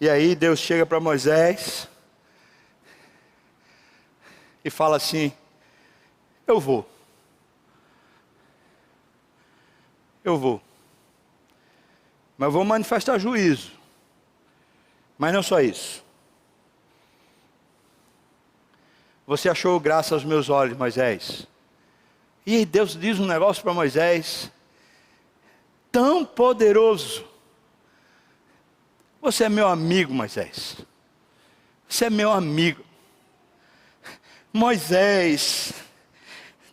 E aí Deus chega para Moisés e fala assim: eu vou. Mas vou manifestar juízo. Mas não só isso. Você achou graça aos meus olhos, Moisés? E aí Deus diz um negócio para Moisés tão poderoso. Você é meu amigo, Moisés. Você é meu amigo. Moisés,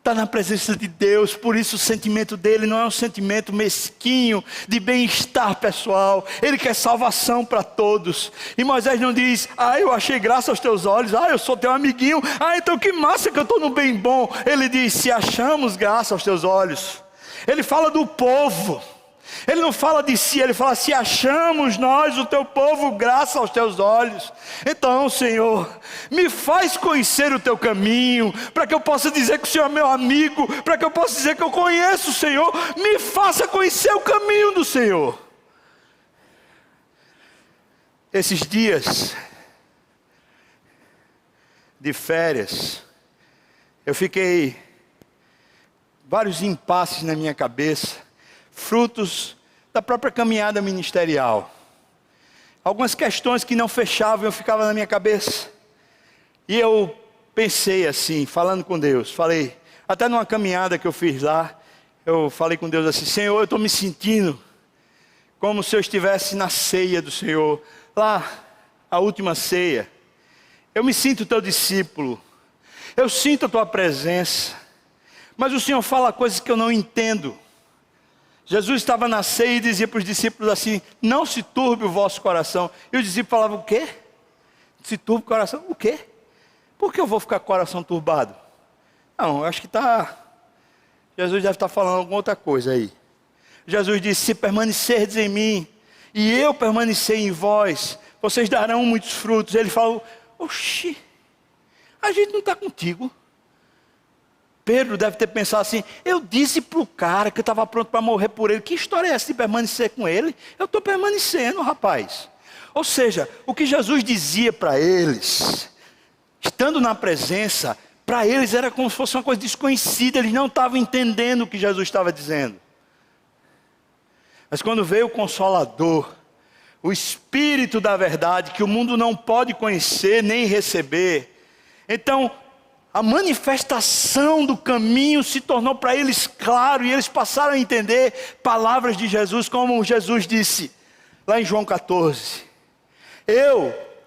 está na presença de Deus, por isso o sentimento dele não é um sentimento mesquinho de bem-estar pessoal. Ele quer salvação para todos. E Moisés não diz: eu achei graça aos teus olhos, eu sou teu amiguinho, então que massa que eu estou no bem bom. Ele diz: se achamos graça aos teus olhos. Ele fala do povo. Ele não fala de si, ele fala: se achamos nós, o teu povo, graça aos teus olhos. Então, Senhor, me faz conhecer o teu caminho, para que eu possa dizer que o Senhor é meu amigo, para que eu possa dizer que eu conheço o Senhor. Me faça conhecer o caminho do Senhor. Esses dias de férias, eu fiquei vários impasses na minha cabeça, frutos da própria caminhada ministerial. Algumas questões que não fechavam, eu ficava na minha cabeça. E eu pensei assim, falando com Deus, falei, até numa caminhada que eu fiz lá, eu falei com Deus assim: Senhor, eu estou me sentindo como se eu estivesse na ceia do Senhor, lá, a última ceia. Eu me sinto teu discípulo, eu sinto a tua presença, mas o Senhor fala coisas que eu não entendo. Jesus estava na ceia e dizia para os discípulos assim: não se turbe o vosso coração. E os discípulos falavam: o quê? Se turbe o coração? O quê? Por que eu vou ficar com o coração turbado? Não, eu acho que Jesus deve estar falando alguma outra coisa aí. Jesus disse: se permanecerdes em mim e eu permanecer em vós, vocês darão muitos frutos. Ele falou: oxi, a gente não está contigo. Pedro deve ter pensado assim: eu disse para o cara que eu estava pronto para morrer por ele, que história é essa de permanecer com ele? Eu estou permanecendo, rapaz. Ou seja, o que Jesus dizia para eles, estando na presença, para eles era como se fosse uma coisa desconhecida. Eles não estavam entendendo o que Jesus estava dizendo. Mas quando veio o Consolador, o Espírito da verdade, que o mundo não pode conhecer nem receber, então a manifestação do caminho se tornou para eles claro, e eles passaram a entender palavras de Jesus, como Jesus disse lá em João 14: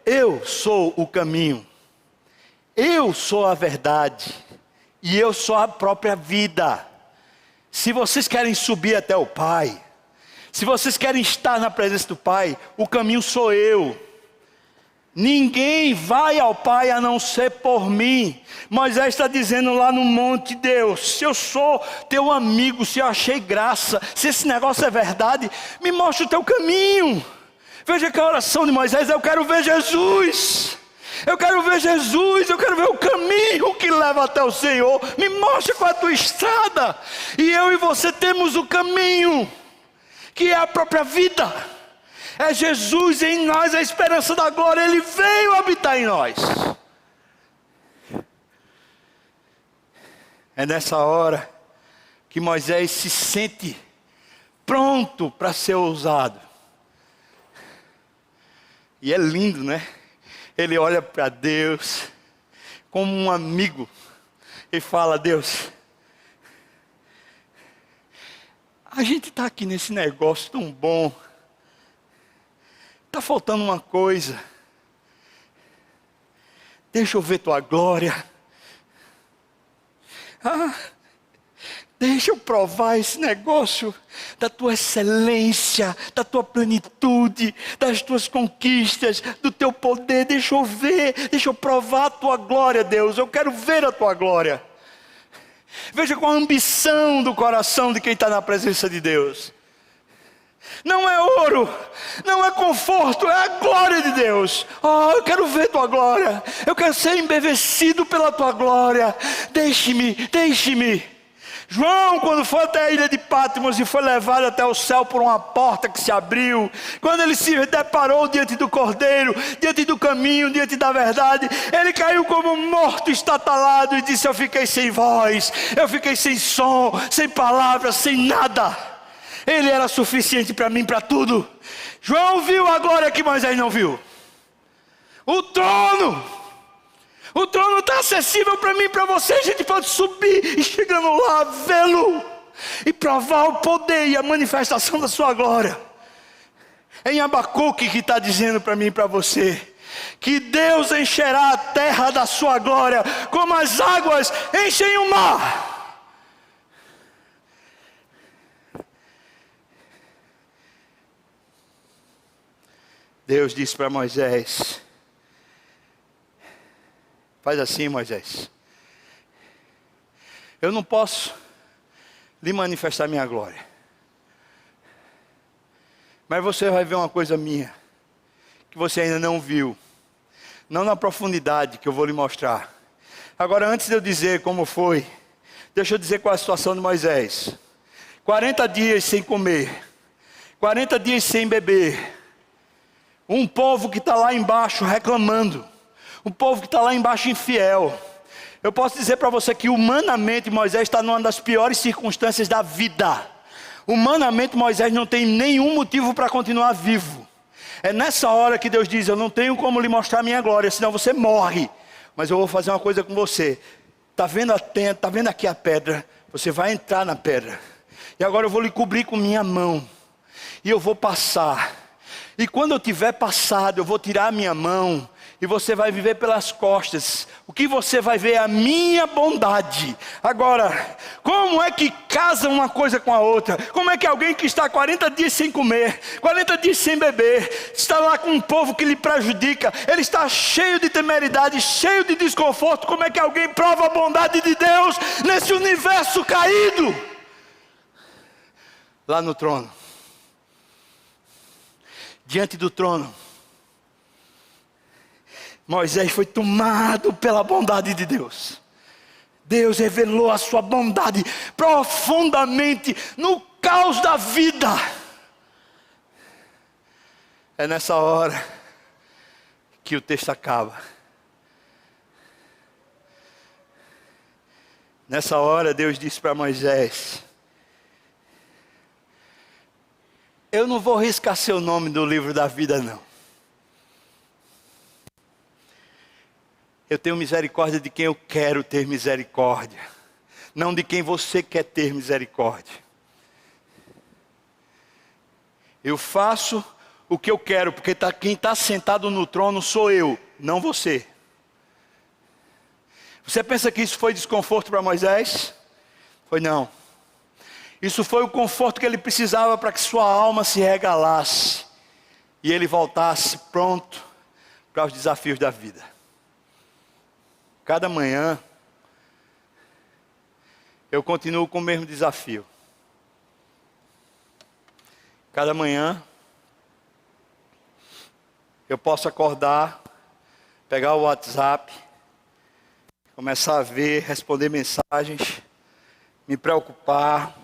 eu sou o caminho, eu sou a verdade, e eu sou a própria vida. Se vocês querem subir até o Pai, se vocês querem estar na presença do Pai, o caminho sou eu. Ninguém vai ao Pai a não ser por mim. Moisés está dizendo lá no monte: Deus, se eu sou teu amigo, se eu achei graça, se esse negócio é verdade, me mostra o teu caminho. Veja que a oração de Moisés: eu quero ver Jesus. Eu quero ver Jesus, eu quero ver o caminho que leva até o Senhor. Me mostra qual é a tua estrada. E eu e você temos o caminho, que é a própria vida. É Jesus em nós, a esperança da glória. Ele veio habitar em nós. É nessa hora que Moisés se sente pronto para ser ousado. E é lindo, né? Ele olha para Deus como um amigo e fala: Deus, a gente está aqui nesse negócio tão bom, está faltando uma coisa. Deixa eu ver tua glória. Deixa eu provar esse negócio da tua excelência, da tua plenitude, das tuas conquistas, do teu poder. Deixa eu ver, deixa eu provar a tua glória, Deus. Eu quero ver a tua glória. Veja com a ambição do coração de quem está na presença de Deus. Não é ouro, não é conforto, é a glória de Deus. Eu quero ver tua glória, eu quero ser embevecido pela tua glória. Deixe-me. João, quando foi até a ilha de Patmos e foi levado até o céu por uma porta que se abriu, quando ele se deparou diante do Cordeiro, diante do caminho, diante da verdade, ele caiu como morto, estatalado, e disse: eu fiquei sem voz, eu fiquei sem som, sem palavras, sem nada. Ele era suficiente para mim, para tudo. João viu a glória que Moisés não viu. O trono está acessível para mim e para você. A gente pode subir e, chegando lá, vê-lo e provar o poder e a manifestação da sua glória. É em Abacuque que está dizendo para mim e para você que Deus encherá a terra da sua glória como as águas enchem o mar. Deus disse para Moisés: faz assim, Moisés. Eu não posso lhe manifestar minha glória, mas você vai ver uma coisa minha, que você ainda não viu. Não na profundidade que eu vou lhe mostrar. Agora, antes de eu dizer como foi, deixa eu dizer qual é a situação de Moisés. 40 dias sem comer, 40 dias sem beber. Um povo que está lá embaixo reclamando. Um povo que está lá embaixo infiel. Eu posso dizer para você que humanamente Moisés está numa das piores circunstâncias da vida. Humanamente Moisés não tem nenhum motivo para continuar vivo. É nessa hora que Deus diz: eu não tenho como lhe mostrar a minha glória, senão você morre. Mas eu vou fazer uma coisa com você. Está vendo tá vendo aqui a pedra? Você vai entrar na pedra. E agora eu vou lhe cobrir com minha mão. E eu vou passar. E quando eu tiver passado, eu vou tirar a minha mão. E você vai viver pelas costas. O que você vai ver é a minha bondade. Agora, como é que casa uma coisa com a outra? Como é que alguém que está 40 dias sem comer, 40 dias sem beber, está lá com um povo que lhe prejudica, ele está cheio de temeridade, cheio de desconforto, como é que alguém prova a bondade de Deus nesse universo caído? Lá no trono. Diante do trono, Moisés foi tomado pela bondade de Deus. Deus revelou a sua bondade profundamente no caos da vida. É nessa hora que o texto acaba. Nessa hora Deus disse para Moisés: eu não vou riscar seu nome do livro da vida, não. Eu tenho misericórdia de quem eu quero ter misericórdia, não de quem você quer ter misericórdia. Eu faço o que eu quero, porque quem está sentado no trono sou eu, não você. Você pensa que isso foi desconforto para Moisés? Foi não. Isso foi o conforto que ele precisava para que sua alma se regalasse e ele voltasse pronto para os desafios da vida. Cada manhã, eu continuo com o mesmo desafio. Cada manhã, eu posso acordar, pegar o WhatsApp, começar a ver, responder mensagens, me preocupar.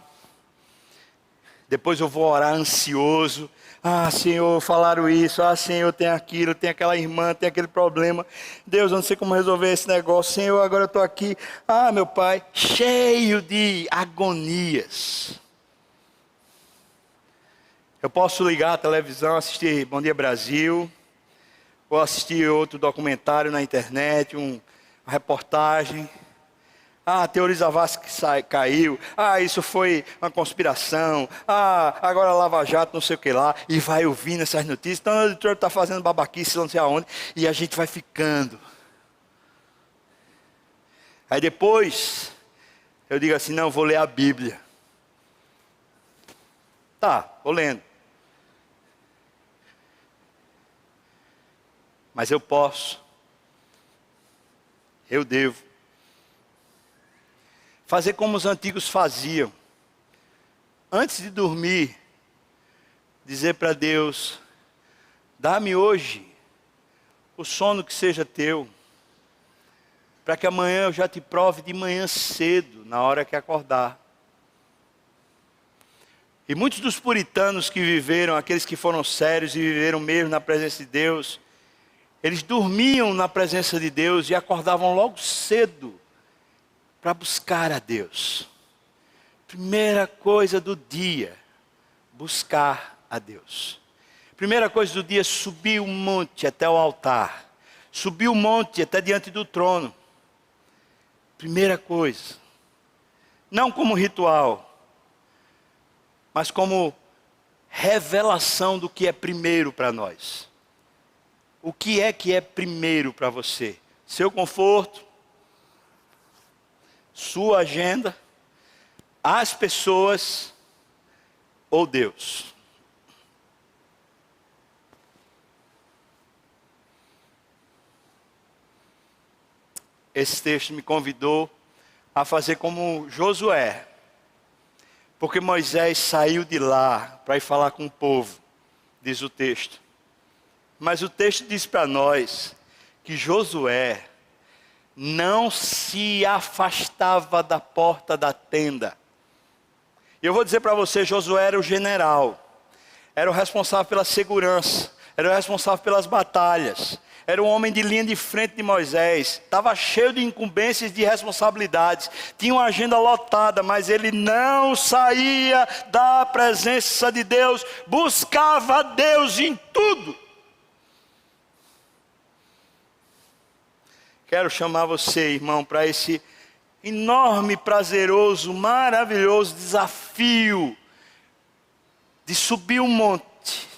Depois eu vou orar ansioso. Ah, Senhor, falaram isso. Ah, Senhor, tem aquilo, tem aquela irmã, tem aquele problema. Deus, eu não sei como resolver esse negócio. Senhor, agora eu estou aqui. Ah, meu Pai, cheio de agonias. Eu posso ligar a televisão, assistir Bom Dia Brasil, ou assistir outro documentário na internet, uma reportagem. Ah, a Teori Zavascki caiu. Ah, isso foi uma conspiração. Ah, agora Lava Jato, não sei o que lá. E vai ouvindo essas notícias. Então o editor está fazendo babaquice, não sei aonde. E a gente vai ficando. Aí depois, eu digo assim, não, vou ler a Bíblia. Tá, vou lendo. Mas eu posso. Eu devo. Fazer como os antigos faziam. Antes de dormir, dizer para Deus: dá-me hoje o sono que seja teu, para que amanhã eu já te prove de manhã cedo, na hora que acordar. E muitos dos puritanos que viveram, aqueles que foram sérios e viveram mesmo na presença de Deus, eles dormiam na presença de Deus e acordavam logo cedo, para buscar a Deus. Primeira coisa do dia, buscar a Deus. Primeira coisa do dia, subir o monte até o altar. Subir o monte até diante do trono. Primeira coisa. Não como ritual, mas como revelação do que é primeiro para nós. O que é primeiro para você? Seu conforto, sua agenda, as pessoas ou Deus? esse texto me convidou a fazer como Josué. Porque Moisés saiu de lá para ir falar com o povo, diz o texto. Mas o texto diz para nós que Josué não se afastava da porta da tenda. E eu vou dizer para você, Josué era o general, era o responsável pela segurança, era o responsável pelas batalhas, era um homem de linha de frente de Moisés, estava cheio de incumbências e de responsabilidades, tinha uma agenda lotada, mas ele não saía da presença de Deus, buscava Deus em tudo. Quero chamar você, irmão, para esse enorme, prazeroso, maravilhoso desafio de subir um monte.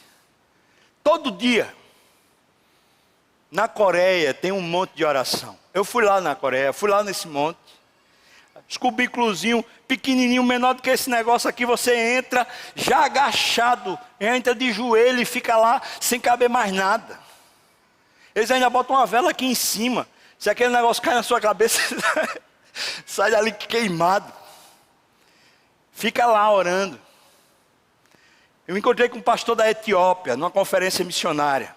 Todo dia. Na Coreia tem um monte de oração. Eu fui lá na Coreia, fui lá nesse monte. Os cubículozinhos, pequenininho, menor do que esse negócio aqui. Você entra já agachado, entra de joelho e fica lá sem caber mais nada. Eles ainda botam uma vela aqui em cima. Se aquele negócio cai na sua cabeça, sai dali queimado. Fica lá orando. Eu me encontrei com um pastor da Etiópia, numa conferência missionária.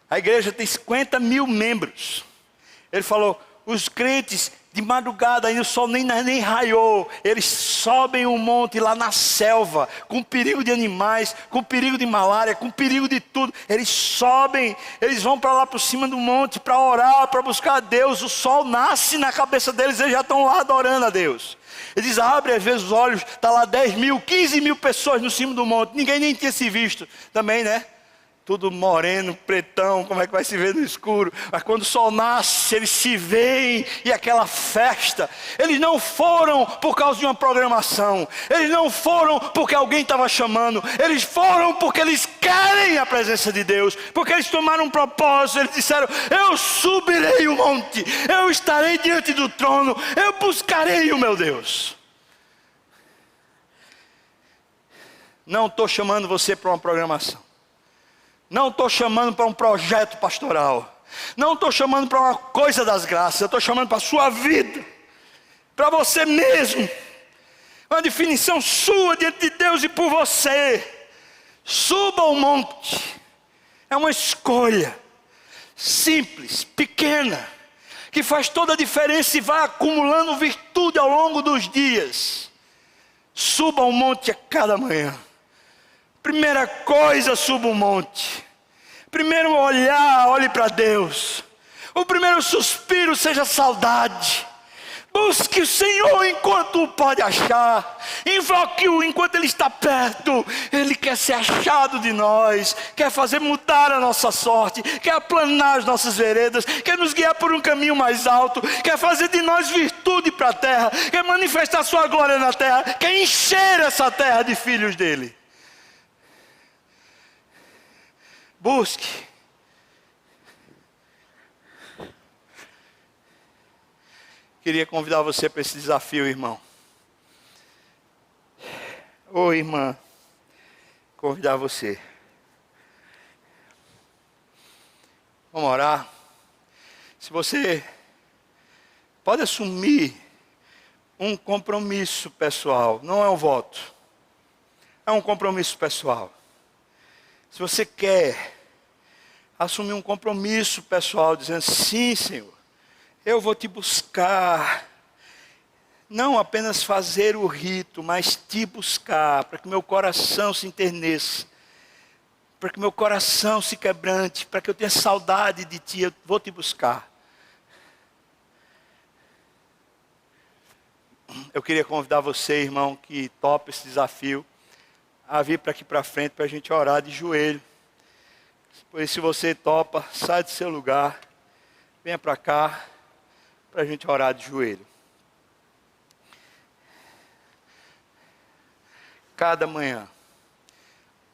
A igreja tem 50 mil membros. Ele falou, os crentes de madrugada, ainda o sol nem raiou, eles sobem um monte lá na selva, com perigo de animais, com perigo de malária, com perigo de tudo. Eles sobem, eles vão para lá por cima do monte para orar, para buscar a Deus. O sol nasce na cabeça deles, eles já estão lá adorando a Deus. Eles abrem às vezes os olhos, está lá 10 mil, 15 mil pessoas no cimo do monte. Ninguém nem tinha se visto também, né? Tudo moreno, pretão, como é que vai se ver no escuro? Mas quando o sol nasce, eles se veem, e aquela festa. Eles não foram por causa de uma programação. Eles não foram porque alguém estava chamando. Eles foram porque eles querem a presença de Deus. Porque eles tomaram um propósito. Eles disseram, eu subirei o monte. Eu estarei diante do trono. Eu buscarei o meu Deus. Não estou chamando você para uma programação. Não estou chamando para um projeto pastoral. Não estou chamando para uma coisa das graças. Eu estou chamando para a sua vida. Para você mesmo. Uma definição sua diante de Deus e por você. Suba o monte. É uma escolha. Simples, pequena. Que faz toda a diferença e vai acumulando virtude ao longo dos dias. Suba o monte a cada manhã. Primeira coisa, suba o monte. Primeiro olhar, olhe para Deus. O primeiro suspiro seja saudade. Busque o Senhor enquanto o pode achar. Invoque-o enquanto Ele está perto. Ele quer ser achado de nós. Quer fazer mudar a nossa sorte. Quer aplanar as nossas veredas. Quer nos guiar por um caminho mais alto. Quer fazer de nós virtude para a terra. Quer manifestar sua glória na terra. Quer encher essa terra de filhos dEle. Busque. Queria convidar você para esse desafio, irmão. Ô irmã, convidar você. Vamos orar. Se você pode assumir um compromisso pessoal, não é um voto. É um compromisso pessoal. Se você quer assumir um compromisso pessoal, dizendo, sim, Senhor, eu vou te buscar. Não apenas fazer o rito, mas te buscar, para que meu coração se enterneça, para que meu coração se quebrante, para que eu tenha saudade de ti, eu vou te buscar. Eu queria convidar você, irmão, que topa esse desafio, a vir para aqui para frente para a gente orar de joelho. Pois se você topa, sai do seu lugar, venha para cá, para a gente orar de joelho. Cada manhã,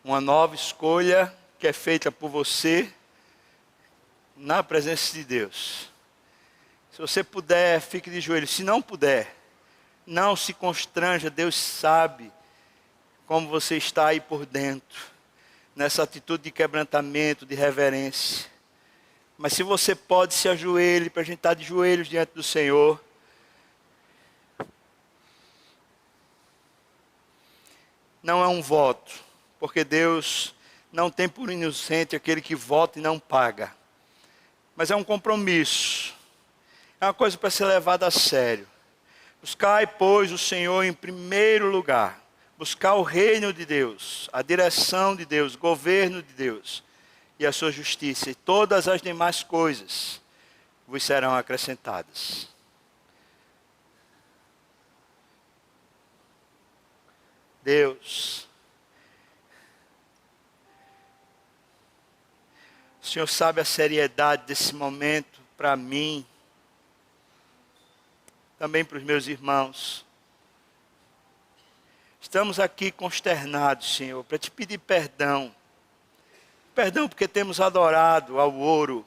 uma nova escolha que é feita por você, na presença de Deus. Se você puder, fique de joelho. Se não puder, não se constranja, Deus sabe como você está aí por dentro, nessa atitude de quebrantamento, de reverência. Mas se você pode, se ajoelhe, para a gente estar de joelhos diante do Senhor. Não é um voto, porque Deus não tem por inocente aquele que vota e não paga. Mas é um compromisso. É uma coisa para ser levada a sério. Buscai, pois, o Senhor em primeiro lugar. Buscar o reino de Deus, a direção de Deus, o governo de Deus e a sua justiça. E todas as demais coisas vos serão acrescentadas. Deus, o Senhor sabe a seriedade desse momento para mim, também para os meus irmãos. Estamos aqui consternados, Senhor, para te pedir perdão. Perdão porque temos adorado ao ouro,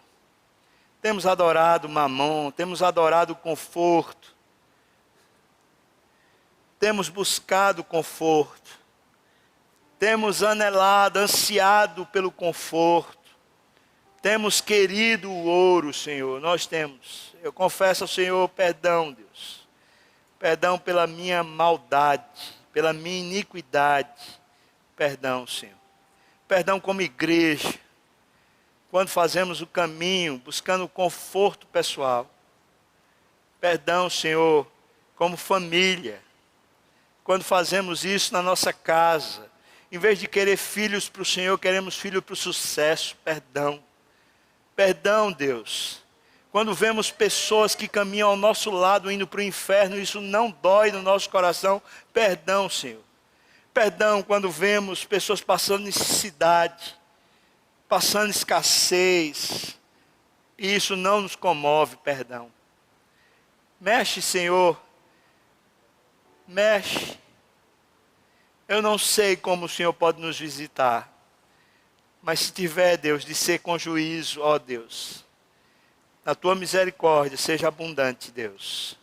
temos adorado o mamon, temos adorado o conforto, temos buscado conforto, temos anelado, ansiado pelo conforto, temos querido o ouro, Senhor, nós temos. Eu confesso ao Senhor, perdão, Deus, perdão pela minha maldade, pela minha iniquidade, perdão, Senhor. Perdão como igreja, quando fazemos o caminho, buscando o conforto pessoal. Perdão, Senhor, como família, quando fazemos isso na nossa casa. Em vez de querer filhos para o Senhor, queremos filhos para o sucesso. Perdão. Perdão, Deus. Quando vemos pessoas que caminham ao nosso lado, indo para o inferno, isso não dói no nosso coração. Perdão, Senhor. Perdão quando vemos pessoas passando necessidade, passando escassez, e isso não nos comove, perdão. Mexe, Senhor, mexe. Eu não sei como o Senhor pode nos visitar, mas se tiver, Deus, de ser com juízo, ó Deus, a tua misericórdia seja abundante, Deus.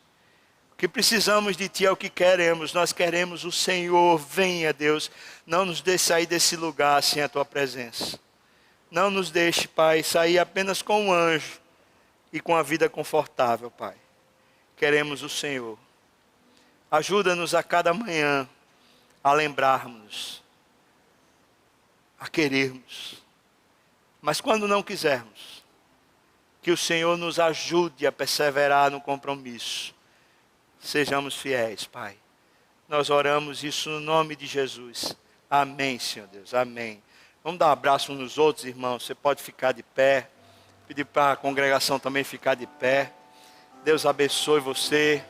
O que precisamos de Ti é o que queremos. Nós queremos o Senhor. Venha, Deus. Não nos deixe sair desse lugar sem a Tua presença. Não nos deixe, Pai, sair apenas com um anjo e com a vida confortável, Pai. Queremos o Senhor. Ajuda-nos a cada manhã a lembrarmos, a querermos. Mas quando não quisermos, que o Senhor nos ajude a perseverar no compromisso. Sejamos fiéis, Pai. Nós oramos isso no nome de Jesus. Amém, Senhor Deus. Amém. Vamos dar um abraço uns nos outros, irmãos. Você pode ficar de pé. Pedir para a congregação também ficar de pé. Deus abençoe você.